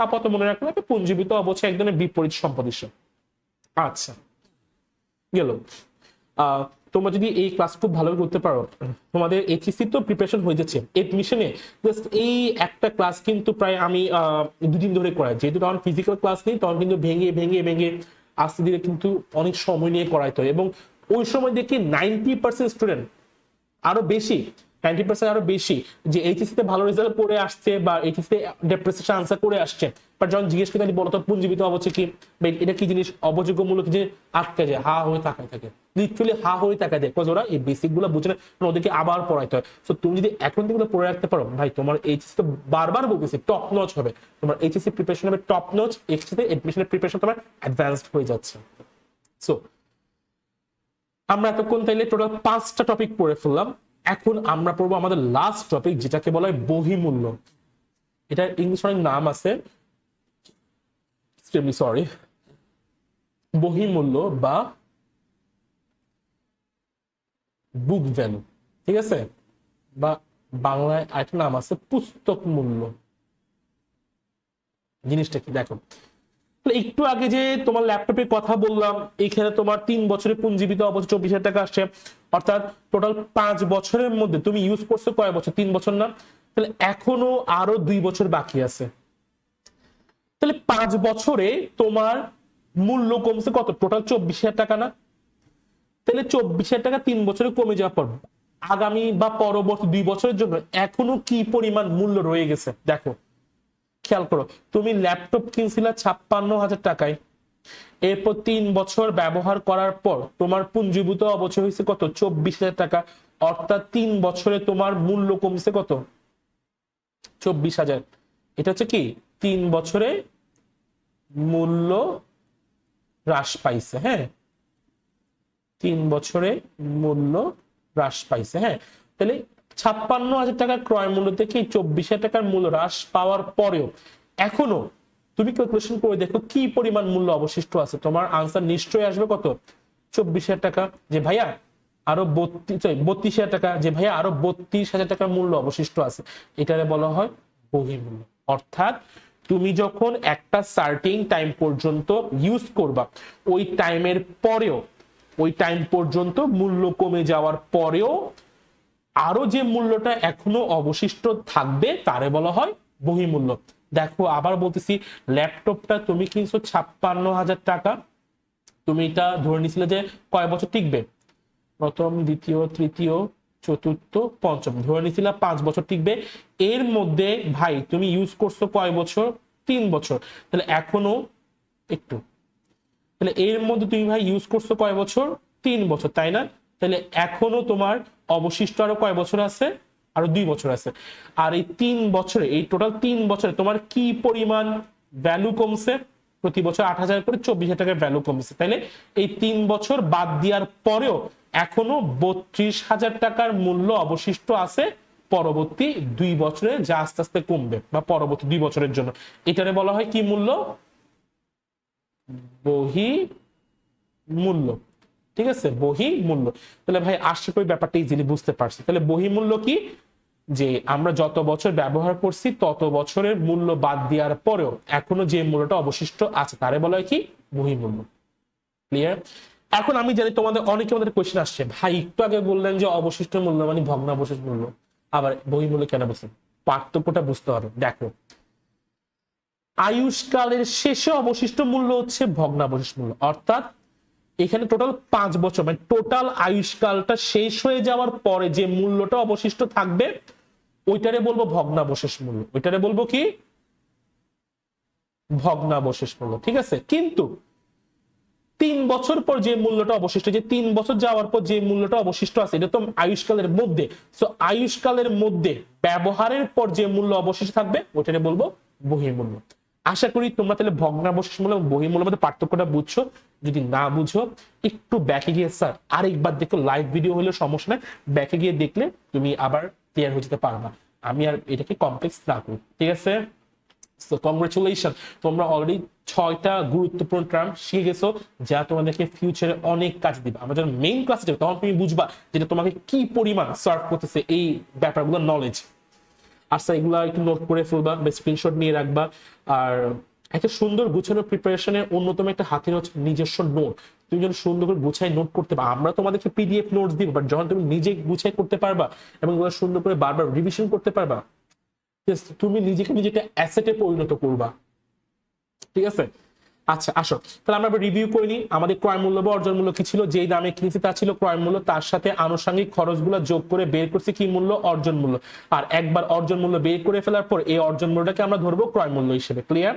আপাতত মনে রাখতে হবে পুঞ্জীবিত অবচয় এক ধরনের বিপরীত সম্পদ হিসাব। আচ্ছা গেল। তোমরা যদি এই ক্লাস খুব ভালোভাবে করতে পারো, তোমাদের এইচএসসি তো প্রিপারেশন হয়ে যাচ্ছে, এডমিশনে জাস্ট এই একটা ক্লাস কিন্তু প্রায় আমি 2 দিন ধরে করাই। যেহেতু তখন ফিজিক্যাল ক্লাস নেই, তখন কিন্তু ভেঙে ভেঙে ভেঙে আস্তে ধীরে কিন্তু অনেক সময় নিয়ে করাইতে হয়। এবং ওই সময় দেখি 90% স্টুডেন্ট আরো বেশি, 90% আরো বেশি যে এইচএসসি তে ভালো রেজাল্ট করে আসছে বা এইচএসসি তে ডেপ্রিসিয়েশন আনসার করে আসছে, বাট যখন জিজ্ঞেস করি বলতো পুঞ্জীবিত অবচয় কি, এটা কি জিনিস, অবযোগ্য মূল্য কি, যে আটকে যায়, হা হয়ে তাকায় থাকে, লিটারালি হা হয়ে তাকায় দেয়, ওরা এই বেসিক গুলো বুঝে না, ওদেরকে আবার পড়াইতে হয়। তো তুমি যদি এখন থেকে পড়ে রাখতে পারো ভাই, তোমার এইচএসসি তো বারবার বলতেছি টপ নচ হবে, তোমার এইচএসসি প্রিপারেশন হবে টপ নচ, এইচএসসি তে এডমিশনের প্রিপারেশন তোমার অ্যাডভান্সড হয়ে যাচ্ছে। সো আমরা এতক্ষণ তাইলে টোটাল 5টা টপিক পড়ে ফেললাম। এখন আমরা পড়বো আমাদের লাস্ট টপিক, যেটাকে বলা হয় বহিমূল্য। এটা ইংলিশ অনেক নাম আছে, সরি, বহিমূল্য বা বুক ভ্যালু, ঠিক আছে, বা বাংলায় আরেকটা নাম আছে পুস্তক মূল্য। জিনিসটা কি দেখো, একটু আগে যে তোমার ল্যাপটপের কথা বললাম, এখানে তোমার 3 বছরে পুঞ্জীবিত অবচয় 24,000 টাকা আসছে। অর্থাৎ টোটাল 5 বছরের মধ্যে তুমি ইউজ করছো কয় বছর? 3 বছর না? তাহলে এখনো আরো 2 বছর বাকি আছে। তাহলে 5 বছরে তোমার মূল্য কমছে কত? টোটাল 24,000 টাকা না? তাহলে 24,000 টাকা 3 বছরে কমে যাওয়ার পর আগামী বা পরবর্তী 2 বছরের জন্য এখনো কি পরিমাণ মূল্য রয়ে গেছে দেখো। খেয়াল করো, তুমি ল্যাপটপ কিনছিলা 56,000 টাকায়, এরপর 3 বছর ব্যবহার করার পর তোমার পুঞ্জীভূত অবচয় হয়েছে কত? 24,000 টাকা। অর্থাৎ 3 বছরে তোমার মূল্য কমছে কত? 24,000। এটা হচ্ছে কি 3 বছরে মূল্য হ্রাস পাইছে। হ্যাঁ, 3 বছরে মূল্য হ্রাস পাইছে। হ্যাঁ, তাহলে 56,000 টাকার ক্রয় মূল্য থেকে 24,000 টাকার মূল্য হ্রাস পাওয়ার পরেও এখনো তুমি ক্যালকুলেশন করে দেখো কি পরিমাণ মূল্য অবশিষ্ট আছে। তোমার আনসার নিশ্চয়ই আসবে কত? 24,000 টাকা। যে ভাইয়া আরো 32,000 টাকা, যে ভাইয়া আরো 32,000 টাকার মূল্য অবশিষ্ট আছে। এটারে বলা হয় বহির্মূল্য। অর্থাৎ তুমি যখন একটা সার্টেন টাইম পর্যন্ত ইউজ করবা, ওই টাইমের পরেও, ওই টাইম পর্যন্ত মূল্য কমে যাওয়ার পরেও আরো যে মূল্যটা এখনো অবশিষ্ট থাকবে তারে বলা হয় বহির্মূল্য। দেখো আবার বলতেছি, ল্যাপটপটা তুমি কিনছো 56,000 টাকা, তুমি এটা ধরে নিছিলে যে কয় বছর টিকবে? প্রথম, দ্বিতীয়, তৃতীয়, চতুর্থ, পঞ্চম, ধরে নিছিলাম 5 বছর টিকবে। এর মধ্যে ভাই তুমি ইউজ করছো কয় বছর? 3 বছর। তাহলে এখনো একটু, তাহলে এর মধ্যে তুমি ভাই ইউজ করছো কয় বছর? 3 বছর, তাই না? তাহলে এখনো তোমার অবশিষ্ট আরো কয় বছর আছে? আরো 2 বছর আছে। আর এই 3 বছরে, এই টোটাল 3 বছরে তোমার কি পরিমাণ ভ্যালু কমছে? প্রতি বছর 8,000 করে 24,000 টাকার ভ্যালু কমছে। তাইলে এই 3 বছর বাদ দেওয়ার পরেও এখনো 32,000 টাকার মূল্য অবশিষ্ট আছে পরবর্তী 2 বছরে, যা আস্তে আস্তে কমবে বা পরবর্তী 2 বছরের জন্য। এটারে বলা হয় কি মূল্য? বহি মূল্য। ঠিক আছে, বহি মূল্য। তাহলে ভাই আশা করি ব্যাপারটা ইজিলি বুঝতে পারছি। তাহলে বহি মূল্য কি? যে আমরা যত বছর ব্যবহার করছি তত বছরের মূল্য বাদ দেওয়ার পরেও এখনো যে মূল্যটা অবশিষ্ট আছে তারে বলা হয় কি? বহির্মূল্য। ক্লিয়ার? এখন আমি জানি তোমাদের অনেকে আমাদের কোয়েশ্চেন আসছে, ভাই একটু আগে বললেন যে অবশিষ্ট মূল্য মানে ভগ্নাবশেষ মূল্য, আবার বহির্মূল্য কেন বলছেন? পার্থক্যটা বুঝতে হবে। দেখো, আয়ুষ্কালের শেষে অবশিষ্ট মূল্য হচ্ছে ভগ্নাবশেষ মূল্য। অর্থাৎ এখানে টোটাল 5 বছর, মানে টোটাল আয়ুষ্কালটা শেষ হয়ে যাওয়ার পরে যে মূল্যটা অবশিষ্ট থাকবে ওইটারে বলবো ভগ্নাবশেষ মূল্য। ওইটারে বলবো কি? ভগ্নাবশেষ মূল্য। ঠিক আছে, কিন্তু 3 বছর পর যে মূল্যটা অবশিষ্ট, যে 3 বছর যাওয়ার পর যে মূল্যটা অবশিষ্ট আছে, এটা তো আয়ুষ্কালের মধ্যে। সো আয়ুষ্কালের মধ্যে ব্যবহারের পর যে মূল্য অবশিষ্ট থাকবে ওইটারে বলবো বহির্মূল্য। আশা করি তোমরা তাহলে ভগ্নাবশেষ মূল্য এবং বহির্মূল্যের মধ্যে পার্থক্যটা বুঝছো। যদি না বুঝো একটু ব্যাকে গিয়ে স্যার আরেকবার দেখো, লাইভ ভিডিও হলে সমস্যা নাই, ব্যাকে গিয়ে দেখলে তুমি আবার ক্লিয়ার হয়ে যেতে পারবা। আমি আর এটাকে কমপ্লেক্স না করি। ঠিক আছে, সো কংগ্রেচুলেশন, তোমরা অলরেডি 6টা গুরুত্বপূর্ণ টার্ম শিখে গেছো যা তোমাদেরকে ফিউচারে অনেক কাজ দিবে। আমরা যখন মেইন ক্লাসে যাবো তখন তুমি বুঝবা যেটা তোমাকে কি পরিমাণ সার্ভ করতেছে এই ব্যাপারগুলো, নলেজ। আচ্ছা, এগুলা একটু নোট করে ফেলবা বা স্ক্রিনশট নিয়ে রাখবা। আর একটা সুন্দর গুছানো প্রিপারেশনের অন্যতম একটা হাতিয়ার হচ্ছে নিজস্ব নোট। তুমি যখন সুন্দর করে গুছাই নোট করতে পারবা, আমরা তোমাদেরকে পিডিএফ নোটস দিব, বাট যখন তুমি নিজে গুছাই করতে পারবা এবং সুন্দর করে বারবার রিভিশন করতে পারবা, তুমি নিজেকে নিজেকে অ্যাসেটে পরিণত করবা। ঠিক আছে, আচ্ছা আসো তাহলে আমরা রিভিউ করে নিই। আমাদের ক্রয় মূল্য বা অর্জন মূল্য কি ছিল? যেই দামে কিনেছি তা ছিল ক্রয় মূল্য, তার সাথে আনুষঙ্গিক খরচগুলো যোগ করে বের করছি কি মূল্য? অর্জন মূল্য। আর একবার অর্জন মূল্য বের করে ফেলার পর এই অর্জন মূল্যটাকে আমরা ধরবো ক্রয় মূল্য হিসেবে। ক্লিয়ার?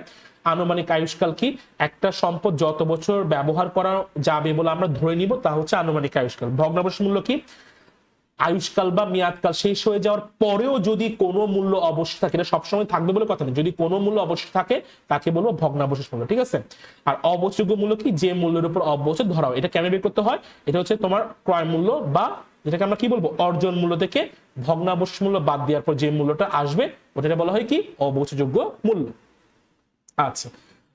আনুমানিক আয়ুষ্কাল কি? একটা সম্পদ যত বছর ব্যবহার করা যাবে বলে আমরা ধরে নিব তা হচ্ছে আনুমানিক আয়ুষ্কাল। ভগ্নাবশেষ মূল্য কি? আয়ুষ্কাল বা মেয়াদকাল শেষ হয়ে যাওয়ার পরেও যদি কোনো মূল্য অবশিষ্ট থাকে, এটা সবসময় থাকবে বলে কথা নেই, যদি কোনো মূল্য অবশিষ্ট থাকে তাকে বলবো ভগ্নাবশেষ মূল্য। ঠিক আছে, আর অবচযোগ্য মূল্য কি? যে মূল্যের উপর অবচয় ধরা হয়। এটা কেন বের করতে হয়? এটা হচ্ছে তোমার ক্রয় মূল্য বা যেটাকে আমরা কি বলবো অর্জন মূল্য থেকে ভগ্নাবশেষ মূল্য বাদ দেওয়ার পর যে মূল্যটা আসবে ওটা বলা হয় কি? অবচযোগ্য মূল্য। আচ্ছা,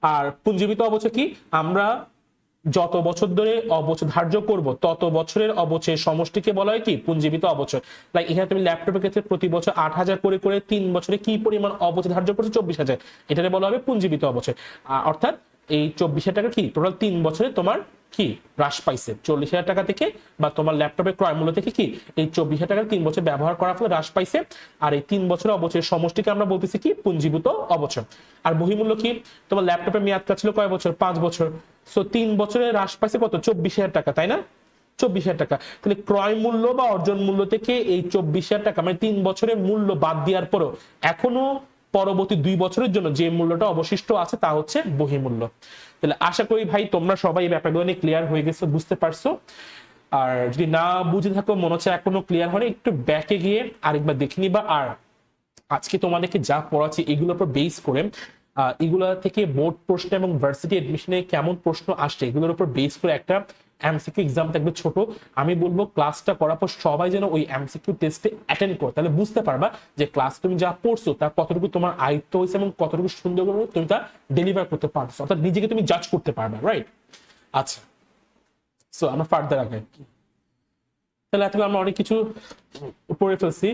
আর পুঞ্জীবিত অবচয় কি? আমরা যত বছর ধরে অবচয় ধার্য করব তত বছরের অবচয়ের সমষ্টিকে বলা হয় কি? পুঞ্জীবিত অবচয়। লাইক এখানে তুমি ল্যাপটপের ক্ষেত্রে প্রতি বছর 8,000 করে করে 3 বছরে কি পরিমাণ অবচয় ধার্য করছো? 24,000। এটাকে বলা হবে পুঞ্জীবিত অবচয়। অর্থাৎ এই 24,000 টাকা কি টোটাল 3 বছরে তোমার কি হ্রাস পাইছে 40,000 টাকা থেকে, বা তোমার ল্যাপটপের ক্রয় মূল্য থেকে কি এই 24,000 টাকা 3 বছর ব্যবহার করার ফলে হ্রাস পাইছে। আর এই 3 বছরের অবচয়ের সমষ্টিকে আমরা বলতেছি কি? পুঞ্জীভূত অবচয়। আর বহির্মূল্য কি? তোমার ল্যাপটপের মেয়াদকাল ছিল কয় বছর? 5 বছর। সো 3 বছরে হ্রাস পাইছে কত? 24,000 টাকা, তাই না? 24,000 টাকা। তাহলে ক্রয় মূল্য বা অর্জন মূল্য থেকে এই 24,000 টাকা মানে 3 বছরের মূল্য বাদ দেওয়ার পরও এখনো পরবর্তী 2 বছরের জন্য যে মূল্যটা অবশিষ্ট আছে তা হচ্ছে বহির্মূল্য। তাহলে আশা করি ভাই তোমরা সবাই এই ব্যাপারগুলো নিয়ে ক্লিয়ার হয়ে গেছো, বুঝতে পারছো। আর যদি না বুঝে থাকো, মনে হচ্ছে এখনো ক্লিয়ার হয়নি, একটু ব্যাকে গিয়ে আরেকবার দেখে নিবা। আর আজকে তোমাদেরকে যা পড়াচ্ছি এগুলোর উপর বেস করে এগুলা থেকে বোর্ড প্রশ্ন এবং ভার্সিটি এডমিশনে কেমন প্রশ্ন আসছে এগুলোর উপর বেস করে একটা এমসিকিউ এক্সাম থাকবে ছোট। আমি বলবো ক্লাসটা করার পর সবাই যেন ওই এমসিকিউ টেস্টে অ্যাটেন্ড করো, তাহলে বুঝতে পারবা যে ক্লাস তুমি যা পড়ছো তা কতটুকু তোমার আয়ত্ত হয়েছে এবং কতটুকু সুন্দর করে তুমি তা ডেলিভার করতে পারছো, অর্থাৎ নিজেকে তুমি জাজ করতে পারবা, রাইট? আচ্ছা, সো আমরা ফার্দার আগে তাহলে এতক্ষণ আমরা অনেক কিছু পড়ে ফেলছি।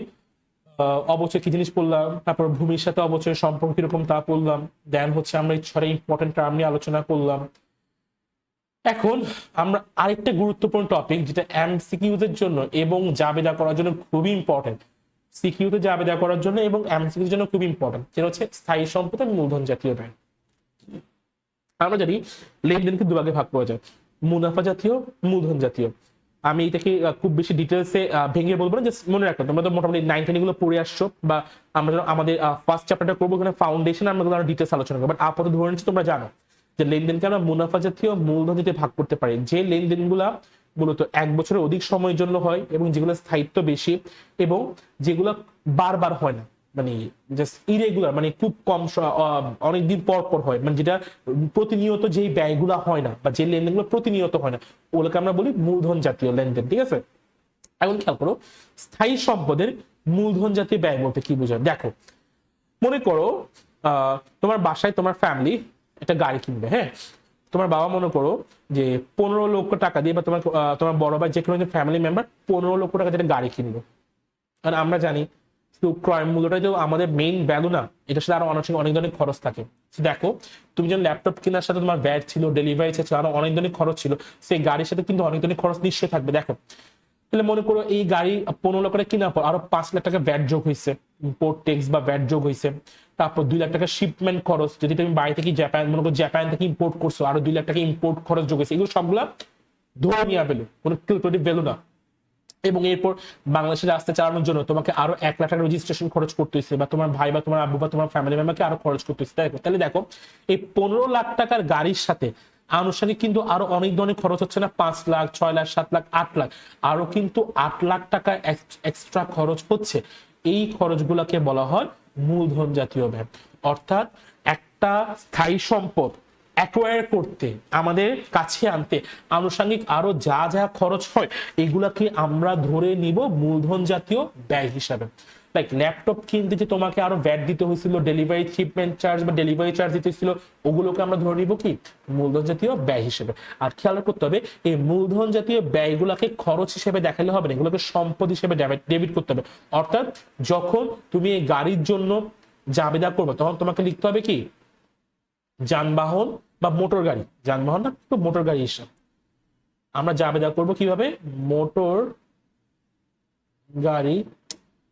অবচয় কি জিনিস পড়লাম, তারপর ভূমির সাথে অবচয় সম্পর্ক কিরকম তা পড়লাম, দেন হচ্ছে আমরা ছড়া ইম্পর্টেন্ট টার্ম নিয়ে আলোচনা করলাম। এখন আমরা আরেকটা গুরুত্বপূর্ণ টপিক যেটা এমসিকিউজ এর জন্য এবং জাবেদা করার জন্য খুবই ইম্পর্টেন্ট, সিকিউতে জাবেদা করার জন্য এবং এমসিকিউর জন্য খুবই ইম্পর্টেন্ট, যেটা হচ্ছে স্থায়ী সম্পদ এবং মূলধন জাতীয় ব্যয়। আমরা জানি লেনদেনকে দুভাগে ভাগ করা যায়, মুনাফা জাতীয়, মূলধন জাতীয়। আমি এটাকে খুব বেশি ডিটেলসে ভেঙে বলবো না, জাস্ট মনে রাখো তোমরা তো মোটামুটি 9-10 এগুলো পড়ে আসছো, বা আমরা আমাদের ফার্স্ট চ্যাপ্টারটা করবো ওখানে ফাউন্ডেশন আমরা ডিটেলস আলোচনা করবো। বাট আপাতত ধরে নিচ্ছি তোমরা জানো যে লেনদেনকে আমরা মুনাফা জাতীয়, মূলধন জাতীয় ভাগ করতে পারি। যে লেনদেনগুলা মূলত 1 বছরের অধিক সময়ের জন্য হয় এবং যেগুলো স্থায়িত্ব বেশি এবং যেগুলো বারবার হয় না, মানে জাস্ট ইরেগুলার, মানে খুব কম অনেকদিন পর পর হয়, মানে যেটা প্রতিনিয়ত যেই ব্যয়গুলো হয় না বা যে লেনদেনগুলো প্রতিনিয়ত হয় না ওগুলোকে আমরা বলি মূলধন জাতীয় লেনদেন, ঠিক আছে? এখন খেয়াল করো স্থায়ী সম্পদের মূলধন জাতীয় ব্যয় বলতে কি বোঝায়। দেখো মনে করো তোমার বাসায় তোমার ফ্যামিলি একটা গাড়ি কিনবে, হ্যাঁ? তোমার বাবা মনে করো যে 15 লক্ষ টাকা দিয়ে, বা তোমার বড় ভাই যে কোনো ফ্যামিলি মেম্বার 15 লক্ষ টাকা দিয়ে গাড়ি কিনবে। কারণ আমরা জানি ক্রয় মূল্যটাই তো আমাদের মেইন ভ্যালু না, এটার সাথে আরো অনেক ধরনের খরচ থাকে। দেখো তুমি যখন ল্যাপটপ কেনার সাথে তোমার ভ্যাট ছিল, ডেলিভারি ছিল, আরো অনেক ধরনের খরচ ছিল, সেই গাড়ির সাথে কিন্তু অনেক ধরনের খরচ নিশ্চয়ই থাকবে। দেখো তাহলে মনে করো এই গাড়ি 15 লক্ষ টাকা কেনার পর আরো 5 লাখ টাকা ভ্যাট যোগ হয়েছে, ইম্পোর্ট ট্যাক্স বা ভ্যাট যোগ হয়েছে। তারপর 2 লাখ টাকা শিপমেন্ট খরচ, যদি তুমি বাইরে থেকে মনে করো জাপান থেকে ইম্পোর্ট করছো, আরো 2 লাখ টাকা ইম্পোর্ট খরচ যোগ হয়েছে। এগুলো সবগুলা ধরে নেওয়া ভ্যালু, কোনো ক্যালকুলেটিভ ভ্যালু না। এবং এরপর বাংলাদেশের রাস্তা চালানোর জন্য তোমাকে আরো 1 লাখ টাকা রেজিস্ট্রেশন খরচ করতে হয়েছে, বা তোমার ভাই বা তোমার আব্বু বা তোমার ফ্যামিলি মেম্বারকে আরো খরচ করতে হয়েছে। তাহলে দেখো এই 15 লাখ টাকার গাড়ির সাথে আনুষ্ঠানিক কিন্তু আরো অনেক ধরনের খরচ হচ্ছে না, 5 লাখ, 6 লাখ, 7 লাখ, 8 লাখ, আরো কিন্তু 8 লাখ টাকা এক্সট্রা খরচ হচ্ছে। এই খরচগুলোকে বলা হয় মূলধন জাতীয় ব্যয়। অর্থাৎ একটা স্থায়ী সম্পদ অ্যাকোয়ার করতে, আমাদের কাছে আনতে আনুষঙ্গিক আরো যা যা খরচ হয় এগুলাকে আমরা ধরে নিব মূলধন জাতীয় ব্যয় হিসাবে। লাইক ল্যাপটপ কিনতে যে তোমাকে আরো ভ্যাট দিতে হয়েছিল, ডেলিভারি শিপমেন্ট চার্জ বা ডেলিভারি চার্জ দিতে হয়েছিল, ওগুলোকে আমরা ধরে নিব কি মূলধন জাতীয় ব্যয় হিসেবে। আর খেয়াল করতে হবে এই মূলধন জাতীয় ব্যয়গুলোকে খরচ হিসেবে দেখালে হবে না, এগুলোকে সম্পদ হিসেবে ডেবিট করতে হবে। অর্থাৎ যখন তুমি এই গাড়ির জন্য জাবেদা করবে তখন তোমাকে লিখতে হবে কি যানবাহন বা মোটর গাড়ি, যানবাহন না তো মোটর গাড়ি হিসাব। আমরা জাবেদা করব কিভাবে, মোটর গাড়ি।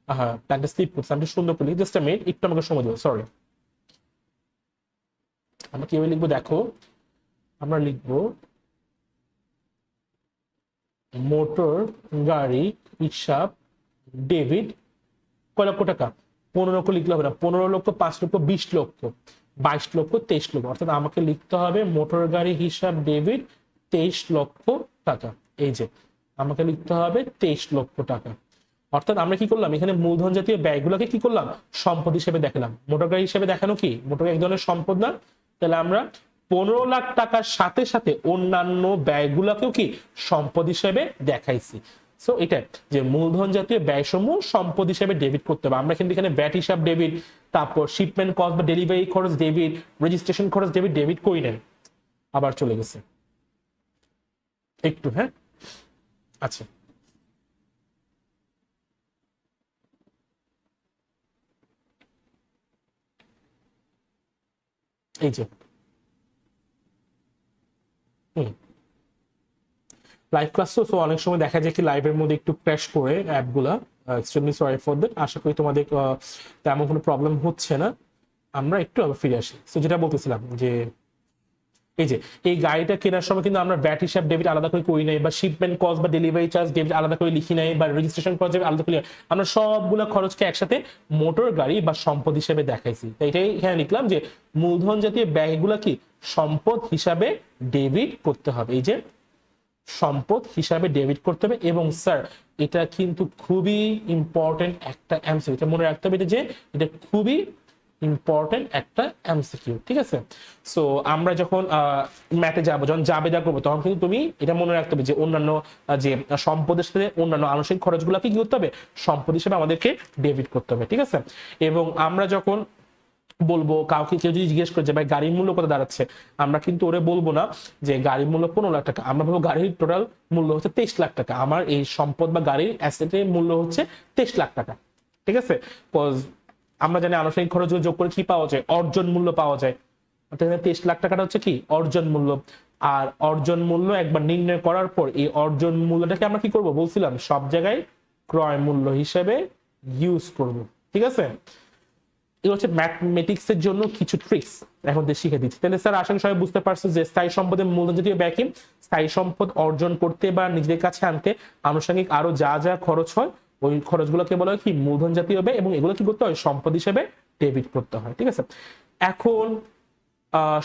হ্যাঁ প্যান্টটা স্লিপ করছে, আমি সুন্দর করে জাস্ট আ মিনিট, একটু আমাকে সময় দেবো, সরি। আমরা কিভাবে লিখবো দেখো, আমরা লিখবো মোটর গাড়ি হিসাব ডেবিট কয় লক্ষ টাকা, 15 লক্ষ লিখলে হবে না, 15 লক্ষ, 5 লক্ষ, 20 লক্ষ, 22 লক্ষ, 23 লক্ষ। অর্থাৎ আমাকে লিখতে হবে মোটর গাড়ি হিসাব ডেবিট 23 লক্ষ টাকা। এই যে আমাকে লিখতে হবে 23 লক্ষ টাকা। অর্থাৎ আমরা কি করলাম এখানে মূলধন জাতীয় ব্যয়গুলোকে কি করলাম সম্পদ হিসেবে দেখালাম। মোটর গাড়ি হিসেবে দেখানো কি, মোটর এক ধরনের সম্পদ না? তাহলে আমরা 15 লাখ টাকার সাথে সাথে অন্যান্য ব্যয়গুলোকেও কি সম্পদ হিসেবে দেখাইছি। সো এটা যে মূলধন জাতীয় ব্যয়সমূহ সম্পদ হিসেবে ডেবিট করতে হবে। আমরা কিন্তু এখানে ভ্যাট হিসাব ডেবিট, তারপর শিপমেন্ট কস্ট বা ডেলিভারি খরচ ডেবিট, রেজিস্ট্রেশন খরচ ডেবিট করি নেন। আবার চলে গেছে একটু, হ্যাঁ আচ্ছা এই যে লাইভ ক্লাস তো অনেক সময় দেখা যায় কি লাইভের মধ্যে একটু ক্র্যাশ করে অ্যাপগুলা, এক্সট্রিমলি সরি ফর দ্যাট। আশা করি তোমাদের তেমন কোনো প্রবলেম হচ্ছে না। আমরা একটু আবার ফিরে আসি। তো যেটা বলতেছিলাম যে এই যে এই গাড়িটা কেনার সময় কিন্তু আমরা ভ্যাট হিসাব ডেবিট আলাদা করে করি নাই, বা শিপমেন্ট কস্ট বা ডেলিভারি চার্জ ডেবিট আলাদা করে লিখি নাই, বা রেজিস্ট্রেশন খরচ আলাদা করে আমরা সবগুলো খরচকে একসাথে মোটর গাড়ি বা সম্পদ হিসেবে দেখাইছি। তো এটাই এখানে লিখলাম যে মূলধন জাতীয় ব্যয়গুলো কি সম্পদ হিসাবে ডেবিট করতে হবে। এই যে সম্পদ হিসাবে ডেবিট করতে হবে। এবং স্যার এটা কিন্তু খুবই ইম্পর্টেন্ট একটা এমসিকিউ, এটা মনে রাখতে হবে যে এটা খুবই ইম্পর্টেন্ট একটা এমসিকিউ, ঠিক আছে। সো আমরা যখন ম্যাথে যাবো, যখন জাবেদা করবো, তখন কিন্তু তুমি এটা মনে রাখতে হবে যে অন্যান্য যে সম্পদের সাথে অন্যান্য আনুষঙ্গিক খরচগুলোকে কি করতে হবে, সম্পদ হিসেবে আমাদেরকে ডেবিট করতে হবে, ঠিক আছে। এবং আমরা যখন বলবো, কাউকে কেউ যদি জিজ্ঞেস করে যে ভাই গাড়ির মূল্য কত দাঁড়াচ্ছে, আমরা কিন্তু ওরে বলবো না যে গাড়ির মূল্য 15 লাখ টাকা, আমরা বলবো গাড়ির টোটাল মূল্য হচ্ছে 23 লাখ টাকা, আমার এই সম্পদ বা গাড়ির অ্যাসেটের মূল্য হচ্ছে 23 লাখ টাকা, ঠিক আছে। আমরা জানি আনুষঙ্গিক খরচ যোগ করে কি পাওয়া যায়, অর্জন মূল্য পাওয়া যায়। 23 লাখ টাকাটা হচ্ছে কি অর্জন মূল্য। আর অর্জন মূল্য একবার নির্ণয় করার পর এই অর্জন মূল্যটাকে আমরা কি করব বলছিলাম, সব জায়গায় ক্রয় মূল্য হিসেবে ইউজ করব, ঠিক আছে। এগুলো হচ্ছে ম্যাথমেটিক্স এর জন্য কিছু ট্রিক্স এখন শিখে দিচ্ছি। তাহলে স্যার আশা করি সবাই বুঝতে পারছো যে স্থায়ী সম্পদের মূলধন জাতীয় ব্যয় কি, স্থায়ী সম্পদ অর্জন করতে বা নিজেদের কাছে আনতে আনুষঙ্গিক আরো যা যা খরচ হয় ওই খরচগুলোকে বলা হয় কি মূলধন জাতীয় ব্যয়, এবং এগুলো কি করতে হয় সম্পদ হিসেবে ডেবিট করতে হয়, ঠিক আছে। এখন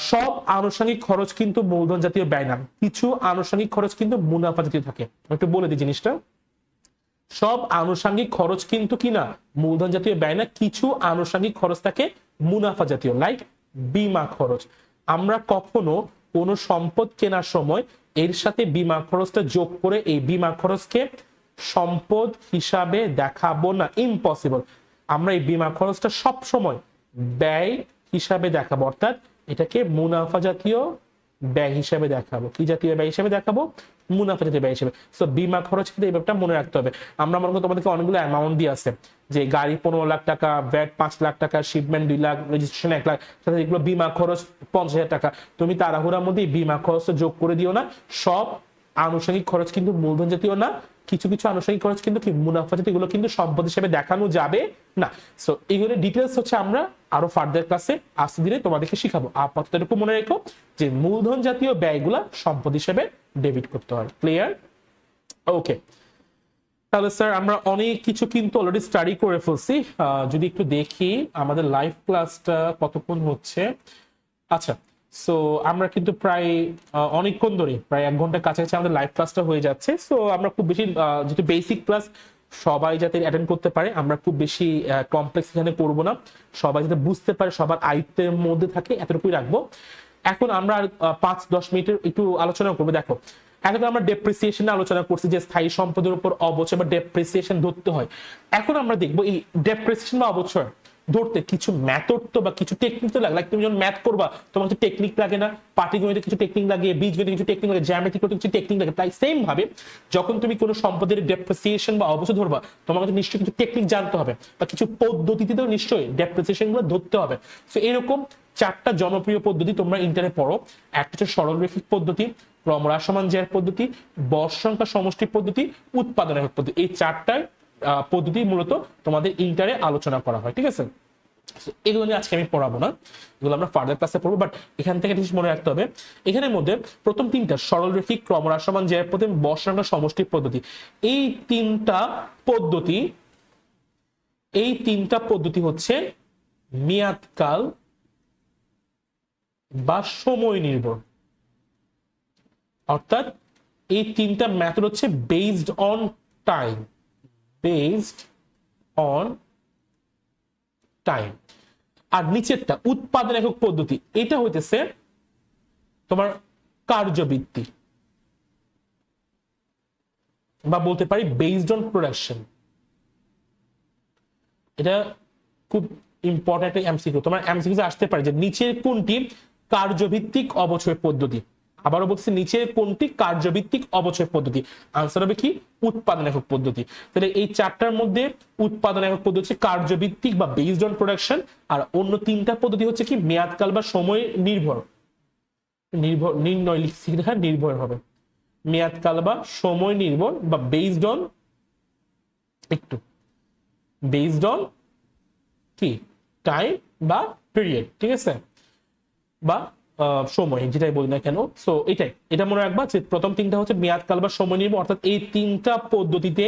সব আনুষঙ্গিক খরচ কিন্তু মূলধন জাতীয় ব্যয় না, কিছু আনুষঙ্গিক খরচ কিন্তু মুনাফা জাতীয় থাকে। একটু বলে দিই জিনিসটা, সব আনুষঙ্গিক খরচ কিন্তু কি না মূলধন জাতীয় ব্যয় না, কিছু আনুষঙ্গিক খরচ থাকে মুনাফা জাতীয়, লাইক বীমা খরচ। আমরা কখনো কোনো সম্পদ কেনার সময় এর সাথে বীমা খরচটা যোগ করে এই বীমা খরচকে সম্পদ হিসাবে দেখাবো না, ইম্পসিবল। আমরা এই বীমা খরচটা সব সময় ব্যয় হিসাবে দেখাবো, অর্থাৎ এটাকে মুনাফা জাতীয় ব্যয় হিসাবে দেখাবো। কি জাতীয় ব্যয় হিসাবে দেখাবো, মুনাফা জাতীয় ব্যয় হিসেবে। সো বীমা খরচ কিন্তু এই ব্যাপারটা মনে রাখতে হবে। আমরা মনে করি তোমাদেরকে অনেকগুলো অ্যামাউন্ট দিয়ে আছে, যে গাড়ি 15 লাখ টাকা, ভ্যাট 5 লাখ টাকা, শিপমেন্ট 2 লাখ, রেজিস্ট্রেশন 1 লাখ, সাথে এগুলো বীমা খরচ 50,000 টাকা। তুমি তাড়াহুড়ার মধ্যে বীমা খরচটা যোগ করে দিও না। সব আনুষঙ্গিক খরচ কিন্তু মূলধন জাতীয় না, কিছু কিছু আনুষঙ্গিক খরচ কিন্তু কি মুনাফা জাতীয়, এগুলো কিন্তু সম্পদ হিসেবে দেখানো যাবে না। সো এইগুলো ডিটেলস হচ্ছে আমরা আরো ফার্দার ক্লাসে আস্তে ধীরে তোমাদেরকে শিখাবো। আপাতত এটুকু মনে রেখো যে মূলধন জাতীয় ব্যয়গুলা সম্পদ হিসেবে ডেবিট করতে হয়। ক্লিয়ার? ওকে, তাহলে স্যার আমরা অনেক কিছু কিন্তু অলরেডি স্টাডি করে ফেলছি। যদি একটু দেখি আমাদের লাইভ ক্লাসটা কতক্ষণ হচ্ছে। আচ্ছা, সো আমরা কিন্তু প্রায় অনেকক্ষণ ধরে, প্রায় 1 ঘন্টার কাছাকাছি আমাদের লাইভ ক্লাসটা হয়ে যাচ্ছে। সো আমরা খুব বেশি যেহেতু বেসিক ক্লাস সবাই যাতে অ্যাটেন্ড করতে পারে, আমরা খুব বেশি কমপ্লেক্স এখানে করবো না, সবাই যাতে বুঝতে পারে, সবার আয়ত্তের মধ্যে থাকে, এতটুকুই রাখবো। এখন আমরা 5-10 মিনিটের একটু আলোচনা করবো। দেখো, এখন আমরা ডেপ্রিসিয়েশন আলোচনা করছি যে স্থায়ী সম্পদের উপর অবচয় বা ডেপ্রিসিয়েশন ধরতে হয়। এখন আমরা দেখবো এই ডেপ্রিসিয়েশন বা অবচয় ধরতে কিছু ম্যাথড তো বা কিছু টেকনিক তো লাগে। তুমি যখন ম্যাথ করবা তোমার কিছু টেকনিক লাগে না, পাটিগণিতে কিছু টেকনিক লাগে, বীজগণিতে কিছু টেকনিক লাগে, জ্যামিতি করতে কিছু টেকনিক লাগে। তাই সেম ভাবে যখন তুমি কোনো সম্পদের ডেপ্রিসিয়েশন বা অবচয় ধরবা, তোমাকে নিশ্চয়ই কিছু টেকনিক জানতে হবে বা কিছু পদ্ধতিতেও নিশ্চয়ই ডেপ্রিসিয়েশন গুলো ধরতে হবে। তো এরকম 4টা জনপ্রিয় পদ্ধতি তোমরা ইন্টারে পড়ো। একটা হচ্ছে সরলরৈখিক পদ্ধতি, ক্রমহ্রাসমান জ্যার পদ্ধতি, বর্গ সংখ্যা সমষ্টি পদ্ধতি, উৎপাদন একক পদ্ধতি। এই 4টার পদ্ধতি মূলত তোমাদের ইন্টারে আলোচনা করা হয়, ঠিক আছে। এগুলো নিয়ে আজকে আমি পড়াবো না, এগুলো আমরা ফার্দার ক্লাসে পড়বো। বাট এখান থেকে জিনিস মনে রাখতে হবে, এখানের মধ্যে প্রথম 3টা সরলরৈখিক, ক্রমহ্রাসমান জ্যার পদ্ধতি, বর্গ সংখ্যা সমষ্টি পদ্ধতি, এই 3টা পদ্ধতি হচ্ছে মেয়াদকাল বা সময় নির্ভর। অর্থাৎ এই 3টা মেথড হচ্ছে based on time, based on time. আর নিচেরটা উৎপাদন একক পদ্ধতি, এটা হইতেছে তোমার কার্যবৃত্তি বা বলতে পারি বেসড অন প্রোডাকশন। এটা খুব ইম্পর্টেন্ট একটা এমসিকিউ, তোমার এমসিকিউ আসতে পারে যে নিচের কোনটি কার্যভিত্তিক অবচয় পদ্ধতি। আবারও বলছি, নিচের কোনটি কার্যভিত্তিক অবচয় পদ্ধতি। আনসার হবে কি উৎপাদন একক পদ্ধতি। তাহলে এই 4টার মধ্যে উৎপাদন একক পদ্ধতি হচ্ছে কার্যভিত্তিক বা বেসড অন প্রোডাকশন, আর অন্য 3টা পদ্ধতি হচ্ছে কি মেয়াদকাল বা সময় নির্ভর। নির্ণয় লিখছি নির্ভর হবে, মেয়াদকাল বা সময় নির্ভর বা বেসড অন, একটু বেসড অন কি টাইম বা পিরিয়ড, ঠিক আছে, বা সময় যেটাই বলি না কেন। সো এটা মনে রাখবা যে প্রথম তিনটা হচ্ছে মেয়াদকাল বা সময় নির্ভর, অর্থাৎ এই তিনটা পদ্ধতিতে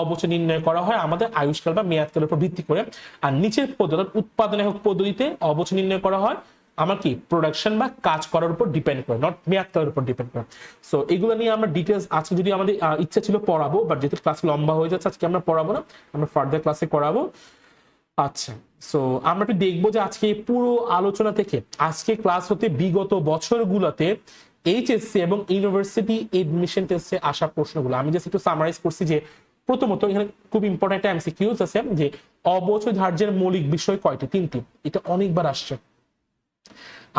অবচয় নির্ণয় করা হয় আমাদের আয়ুষ্কাল বা মেয়াদকালের উপর ভিত্তি করে। আর নিচের পদ্ধতি উৎপাদন একক পদ্ধতিতে অবচয় নির্ণয় করা হয় আমার কি প্রোডাকশন বা কাজ করার উপর ডিপেন্ড করে, নট মেয়াদকালের উপর ডিপেন্ড করে। সো এগুলো নিয়ে আমরা ডিটেলস আজকে যদি আমাদের ইচ্ছা ছিল পড়াবো, বাট যেহেতু ক্লাস লম্বা হয়ে যাচ্ছে আজকে আমরা পড়াবো না, আমরা ফার্দার ক্লাসে করাবো। আচ্ছা, সো আমরা একটু দেখবো যে আজকে পুরো আলোচনা থেকে আজকে ক্লাস হতে বিগত বছরগুলোতে এইচএসসি এবং ইউনিভার্সিটি এডমিশন টেস্টে আসা প্রশ্নগুলো আমি জাস্ট একটু সামারাইজ করছি। যে প্রথমত এখানে খুব ইম্পর্টেন্ট একটা এমসিকিউজ আছে যে অবচয় ধার্যের মৌলিক বিষয় কয়টি? তিনটি। এটা অনেকবার আসছে।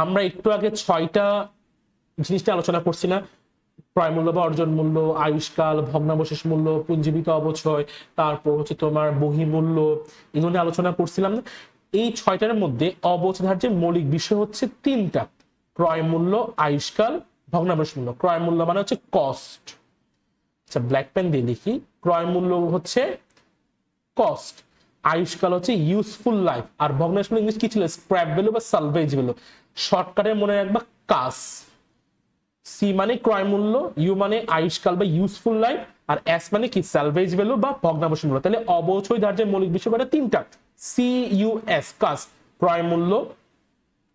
আমরা একটু আগে 6টা জিনিসটা আলোচনা করছি না? ক্রয় মূল্য বা অর্জন মূল্য, আয়ুষ্কাল, ভগ্নাবশেষ মূল্য, পুঞ্জীবিত অবচয়, তারপর হচ্ছে তোমার বহিমূল্য, এগুলো নিয়ে আলোচনা করছিলাম না? এই 6টার মধ্যে অবচয় ধার্যের মৌলিক বিষয় হচ্ছে 3টা: ক্রয় মূল্য, আয়ুষ্কাল, ভগ্নাবশেষ মূল্য। ক্রয় মূল্য মানে হচ্ছে কস্ট। আচ্ছা, ব্ল্যাক পেন দিয়ে লিখি। ক্রয় মূল্য হচ্ছে কস্ট, আয়ুষ্কাল হচ্ছে ইউজফুল লাইফ, আর ভগ্নাবশেষ মূল্য ইংলিশ কি ছিল? স্ক্র্যাপ ভ্যালু বা সালভেজ ভ্যালু। শর্টকাটে মনে রাখবা কাস। সি মানে ক্রয় মূল্য, ইউ মানে আয়ুষ্কাল বা ইউজফুল লাইফ, আর এস মানে কি? সালভেজ ভ্যালু বা ভগ্নাবশেষ মূল্য। তাহলে অবচয় ধার্যের মৌলিক বিষয় কয়টা? 3টা। সি ইউ এস, কাস, ক্রয় মূল্য,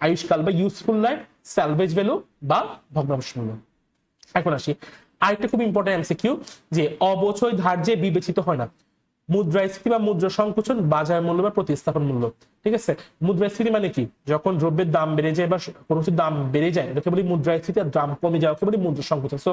আয়ুষ্কাল বা ইউজফুল লাইফ, সালভেজ ভ্যালু বা ভগ্নাবশেষ মূল্য। এখন আসি আরেকটা খুব ইম্পর্টেন্ট এমসিকিউ, যে অবচয় ধার্যে বিবেচিত হয় না মুদ্রাস্ফীতি বা মুদ্রা সংকোচন, বাজার মূল্য বা প্রতিস্থাপন মূল্য। ঠিক আছে, মুদ্রাস্ফীতি মানে কি? যখন দ্রব্যের দাম বেড়ে যায় বা কোনো কিছুর দাম বেড়ে যায় এটাকে বলি মুদ্রাস্ফীতি, আর দাম কমে যাওয়াকে বলি মুদ্রা সংকোচন। সো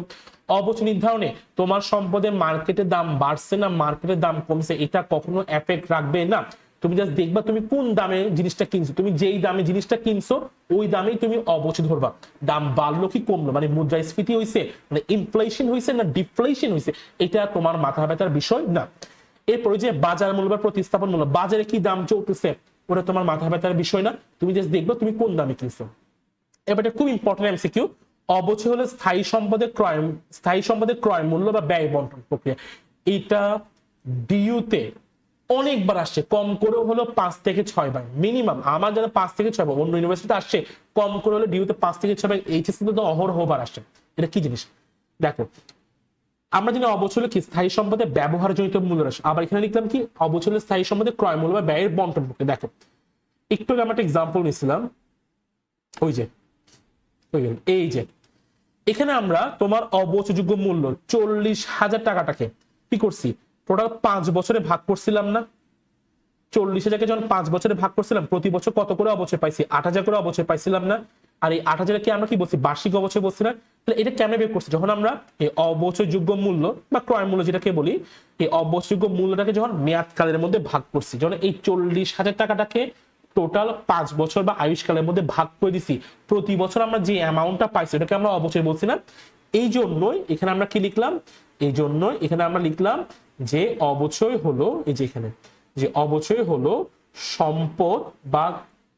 অবচয় নির্ধারণে তোমার সম্পদের মার্কেটের দাম বাড়ছে না মার্কেটের দাম কমছে এটা কখনো এফেক্ট রাখবে না। তুমি জাস্ট দেখবা তুমি কোন দামে জিনিসটা কিনছো, তুমি যেই দামে জিনিসটা কিনছো ওই দামেই তুমি অবচয় ধরবা। দাম বাড়লো কি কমলো, মানে মুদ্রাস্ফীতি হয়েছে, মানে ইনফ্লেশন হয়েছে না ডিফ্লেশন হয়েছে, এটা তোমার মাথা ব্যথার বিষয় না। এরপরে যে বাজার মূল্য বা প্রতিস্থাপন মূল্য, বাজারে কি দাম চলতেছে ওটা তোমার মাথা ব্যথার বিষয় না, তুমি জাস্ট দেখবে তুমি কোন দামে কিনছো। এবার এটা খুব ইম্পর্টেন্ট এমসিকিউ। অবচয় হলো স্থায়ী সম্পদের ক্রয় মূল্য বা ব্যয় বন্টন প্রক্রিয়া। এটা ডিইউতে অনেকবার আসছে, কম করে হলো 5 থেকে 6 বার মিনিমাম। আমার যারা 5 থেকে 6 বার, অন্য ইউনিভার্সিটিতে আসছে কম করে হলো ডিইউতে 5 থেকে 6 বার, এইচএসসি তো অহরহবার আসছে। এটা কি জিনিস দেখো, আমরা জানি অবচয় কি স্থায়ী সম্পদের ব্যবহারজনিত মূল্য হ্রাস। আবার এখানে লিখলাম কি? অবচয় স্থায়ী সম্পদের ক্রয় মূল্য বা ব্যয়ের বন্টন প্রক্রিয়া। দেখো একটু আগে আমরা একটা এক্সাম্পল নিছিলাম, ওই যে এই যে এখানে আমরা তোমার অবচয়যোগ্য মূল্য 40,000 টাকাটাকে কি করছি? টোটাল 5 বছরে ভাগ করছিলাম না? 40,000কে যখন 5 বছরে ভাগ করছিলাম প্রতি বছর কত করে অবচয় পাইছি? 8,000 করে অবচয় পাইছিলাম না? আর এই 8,000কে আমরা কি বলছি? বার্ষিক অবচয় বলছি না? তাহলে এটা কেমনে বের করছি? যখন আমরা এই অবচয়যোগ্য মূল্য বা ক্রয় মূল্য যেটাকে বলি, এই অবচয়যোগ্য মূল্যটাকে যখন মেয়াদকালের মধ্যে ভাগ করছি, যখন এই 40,000 টাকাটাকে টোটাল 5 বছর বা আয়ুষ্কালের মধ্যে ভাগ করে দিছি, প্রতি বছর আমরা যে অ্যামাউন্টটা পাইছি ওটাকে আমরা অবচয় বলছি না? এই জন্যই এখানে আমরা কি লিখলাম? এই জন্যই এখানে আমরা লিখলাম যে অবচয় হলো, এই যে এখানে যে অবচয় হলো সম্পদ বা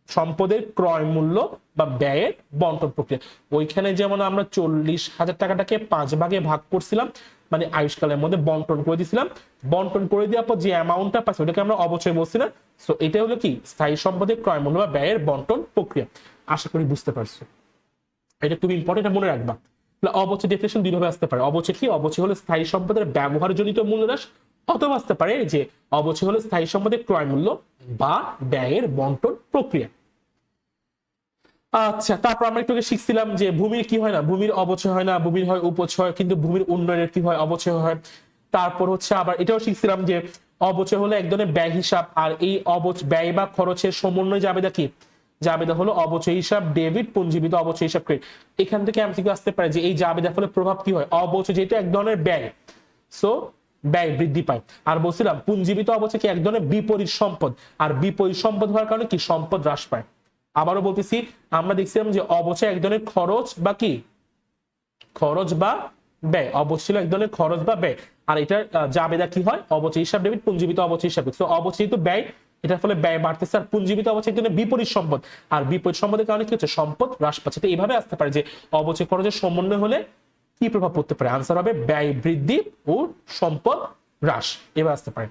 সম্পদের ক্রয় মূল্য বা ব্যয়ের বন্টন প্রক্রিয়া। ওইখানে যেমন আমরা 40,000 টাকাটাকে 5 ভাগে ভাগ করছিলাম, মানে আয়ুষ্কালের মধ্যে বন্টন করে দিয়েছিলাম, বন্টন করে দেওয়ার পর যে অ্যামাউন্টটা পাচ্ছি ওটাকে আমরা অবচয় বলছি না? সো এটা হলো কি? স্থায়ী সম্পদের ক্রয় মূল্য বা ব্যয়ের বন্টন প্রক্রিয়া। আশা করি বুঝতে পারছো। এটা খুব ইম্পর্টেন্ট, মনে রাখবা। অবচয় ডেফিনিশন দুইভাবে আসতে পারে। অবচয় কি? অবচয় হলো স্থায়ী সম্পদের ব্যবহারজনিত মূল্য হ্রাস, অথবা আসতে পারে যে অবচয় হলো স্থায়ী সম্পদের ক্রয় মূল্য বা ব্যয়ের বন্টন প্রক্রিয়া। আচ্ছা, তারপর আমরা একটু শিখছিলাম যে ভূমির কি হয় না? ভূমির অবচয় হয় না, ভূমির হয় উপচয়, কিন্তু ভূমির উন্নয়নের কি হয়? অবচয় হয়। তারপর হচ্ছে আবার এটাও শিখছিলাম যে অবচয় হলো এক ধরনের ব্যয় হিসাব, আর এই ব্যয় বা খরচের সমন্বয় জাবেদা কি? জাবেদা হলো অবচয় হিসাব ডেবিট, পুঞ্জীবিত অবচয় হিসাব ক্রেডিট। এখান থেকে এমসিকিউ আসতে পারে যে এই জাবেদার ফলে প্রভাব কি হয়? অবচয় যেহেতু এক ধরনের ব্যয়, সো ব্যয় বৃদ্ধি পায়। আর বলছিলাম পুঞ্জীবিত অবচয় কি? এক ধরনের বিপরীত সম্পদ, আর বিপরীত সম্পদ হওয়ার কারণে কি? সম্পদ হ্রাস পায়। আবারও বলতেছি, আমরা দেখছিলাম যে অবচয় এক ধরনের খরচ বা কি? খরচ বা ব্যয়। অবশ্যই এক ধরনের খরচ বা ব্যয়, আর এটার জাবেদা কি হয়? অবচয় হিসাব ডেবিট, পুঞ্জীবিত অবচয় হিসাব। তো অবচয় তো ব্যয়, এটার ফলে ব্যয় বাড়তেছে, আর পুঞ্জীবিত অবচয় এক ধরনের বিপরীত সম্পদ, আর বিপরীত সম্পদের কারণে কি হচ্ছে? সম্পদ হ্রাস পাচ্ছে। তো এইভাবে আসতে পারে যে অবচয় খরচের সমন্বয় হলে কি প্রভাব পড়তে পারে? আনসার হবে ব্যয় বৃদ্ধি ও সম্পদ হ্রাস। এবার আসতে পারে।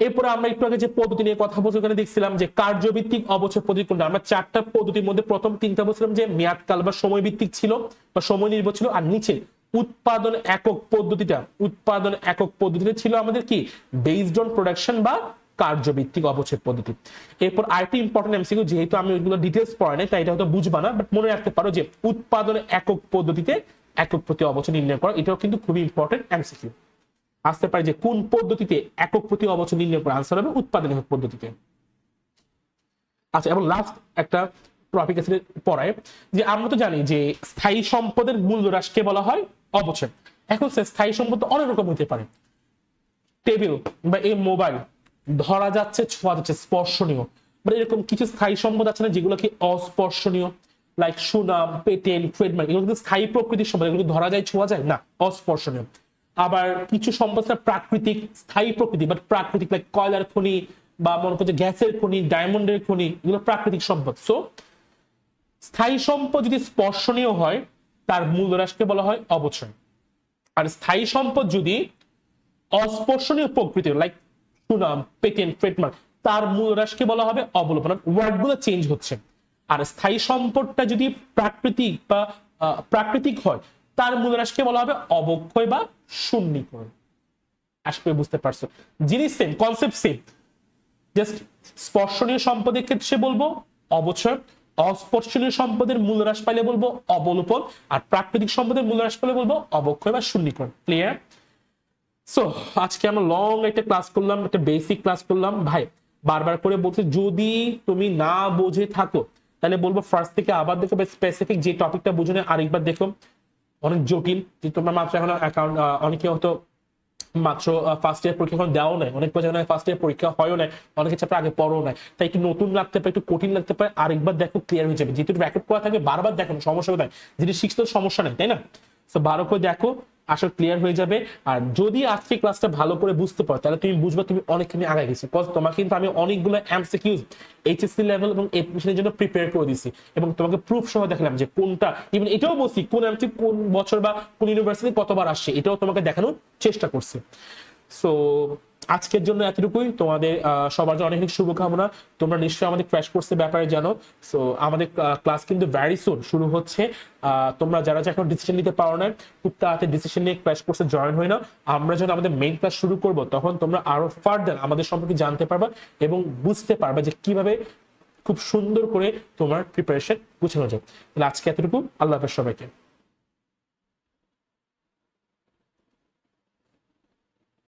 এরপরে আমরা একটু আগে যে পদ্ধতি নিয়ে কথা বলছি ওখানে দেখছিলাম যে কার্যভিত্তিক অবচয় পদ্ধতি কোনটা। আমরা 4টা পদ্ধতির মধ্যে প্রথম 3টা বলছিলাম যে মেয়াদকাল বা সময় ভিত্তিক ছিল বা সময় নির্ভর ছিল, আর নিচে উৎপাদন একক পদ্ধতিটা ছিল আমাদের কি বেসড অন প্রোডাকশন বা কার্যভিত্তিক অবচয় পদ্ধতি। এরপর আরেকটি ইম্পর্টেন্ট এমসিকিউ, যেহেতু আমি ওইগুলো ডিটেলস পড়াই নাই তাই এটা হয়তো বুঝবা না, বাট মনে রাখতে পারো যে উৎপাদন একক পদ্ধতিতে একক প্রতি অবচয় নির্ণয় করা, এটাও কিন্তু খুবই ইম্পর্টেন্ট এমসিকিউ আসতে পারে যে কোন পদ্ধতিতে একক প্রতি অবচয় নির্ণয় করা, আনসার হবে উৎপাদন একক পদ্ধতিতে। আচ্ছা, এবং লাস্ট একটা টপিক আছে পড়ায় যে আমরা তো জানি যে স্থায়ী সম্পদের মূল্য হ্রাসকে বলা হয় অবচয়। এখন স্থায়ী সম্পদ অনেক রকম হতে পারে, টেবিল বা এই মোবাইল ধরা যাচ্ছে, ছোঁয়া যাচ্ছে, স্পর্শনীয়, বাট এরকম কিছু স্থায়ী সম্পদ আছে না যেগুলো কি অস্পর্শনীয়, লাইক সুনাম, পেটেন্ট, ট্রেডমার্ক, এগুলো কিন্তু স্থায়ী প্রকৃতির সম্পদ, এগুলো ধরা যায়, ছোঁয়া যায় না, অস্পর্শনীয়। আবার কিছু সম্পদ প্রাকৃতিক, স্থায়ী প্রকৃতি বাট প্রাকৃতিক, লাইক কয়লার খনি বা মনে করছে গ্যাসের খনি, ডায়মন্ডের খনি, এগুলো প্রাকৃতিক সম্পদ। সো স্থায়ী সম্পদ যদি স্পর্শনীয় হয় তার মূল্য হ্রাসকে বলা হয় অবচয়, আর স্থায়ী সম্পদ যদি অস্পর্শনীয় প্রকৃতির, লাইক সুনাম, পেটেন্ট, ট্রেডমার্ক, তার মূল্য হ্রাসকে বলা হবে অবলোপন। ওয়ার্ডগুলো চেঞ্জ হচ্ছে। আর স্থায়ী সম্পদটা যদি প্রাকৃতিক হয় তার মূল্য হ্রাসকে বলা হবে অবক্ষয় বা শূন্যীকরণ। আশা করি বুঝতে পারছো, জিনিস সেম, কনসেপ্ট সেম, জাস্ট স্পর্শনীয় সম্পদের ক্ষেত্রে বলবো অবচয়, অস্পর্শনীয় সম্পদের মূল্য হ্রাস পাইলে বলবো অবলোপন, আর প্রাকৃতিক সম্পদের মূল্য হ্রাস পাইলে বলবো অবক্ষয় বা শূন্যীকরণ। ক্লিয়ার? সো আজকে আমরা লং একটা ক্লাস করলাম, একটা বেসিক ক্লাস করলাম। ভাই বারবার করে বলছি যদি তুমি না বুঝে থাকো তাহলে বলবো ফার্স্ট থেকে আবার দেখো, স্পেসিফিক যে টপিকটা বুঝে নেই আরেকবার দেখো। অনেক জটিল, যে তোমরা মাত্র এখন অ্যাকাউন্ট, অনেকে হয়তো মাত্র ফার্স্ট ইয়ার পরীক্ষা এখন দেওয়াও নাই, অনেক বছর ফার্স্ট ইয়ার পরীক্ষা হয়ও নাই, অনেকের চাপে আগে পড়াও নাই, তাই একটু নতুন লাগতে পারে, একটু কঠিন লাগতে পারে, আরেকবার দেখো ক্লিয়ার হয়ে যাবে। যেহেতু রেকর্ড করা থাকবে বারবার দেখো, সমস্যা কোথায়, যদি শিখতে সমস্যা নেই, তাই না? তো ভালো করে দেখো, আসলে ক্লিয়ার হয়ে যাবে। আর যদি আজকে ক্লাসটা ভালো করে বুঝতে পারো তাহলে তুমি বুঝবে তুমি অনেকখানি আগে গেছো, বিকজ তোমাকে কিন্তু আমি অনেকগুলো এমসিকিউজ এইচএসসি লেভেল এবং এডমিশনের জন্য প্রিপেয়ার করে দিছি, এবং তোমাকে প্রুফ সহ দেখালাম যে কোনটা, ইভেন এটাও বলছি কোন এমসিকিউ কোন বছর বা কোন ইউনিভার্সিটি কতবার আসছে, এটাও তোমাকে দেখানোর চেষ্টা করছি। সো আজকের জন্য এতটুকুই। তোমাদের সবার জন্য অনেক অনেক শুভকামনা। তোমরা নিশ্চয়ই আমাদের ক্র্যাশ কোর্সের ব্যাপারে জানো। সো আমাদের ক্লাস কিন্তু ভ্যারি সুন শুরু হচ্ছে। তোমরা যারা এখন ডিসিশন নিতে পারো না, খুব তাড়াতাড়ি ডিসিশন নিয়ে ক্র্যাশ কোর্সে জয়েন হয়ে নাও। আমরা যখন আমাদের মেইন ক্লাস শুরু করব তখন তোমরা আরো ফার্দার আমাদের সম্পর্কে জানতে পারবা এবং বুঝতে পারবা যে কিভাবে খুব সুন্দর করে তোমার প্রিপারেশন গুছানো যায়। তাহলে আজকে এতটুকু। আল্লাহ হাফেজ সবাইকে।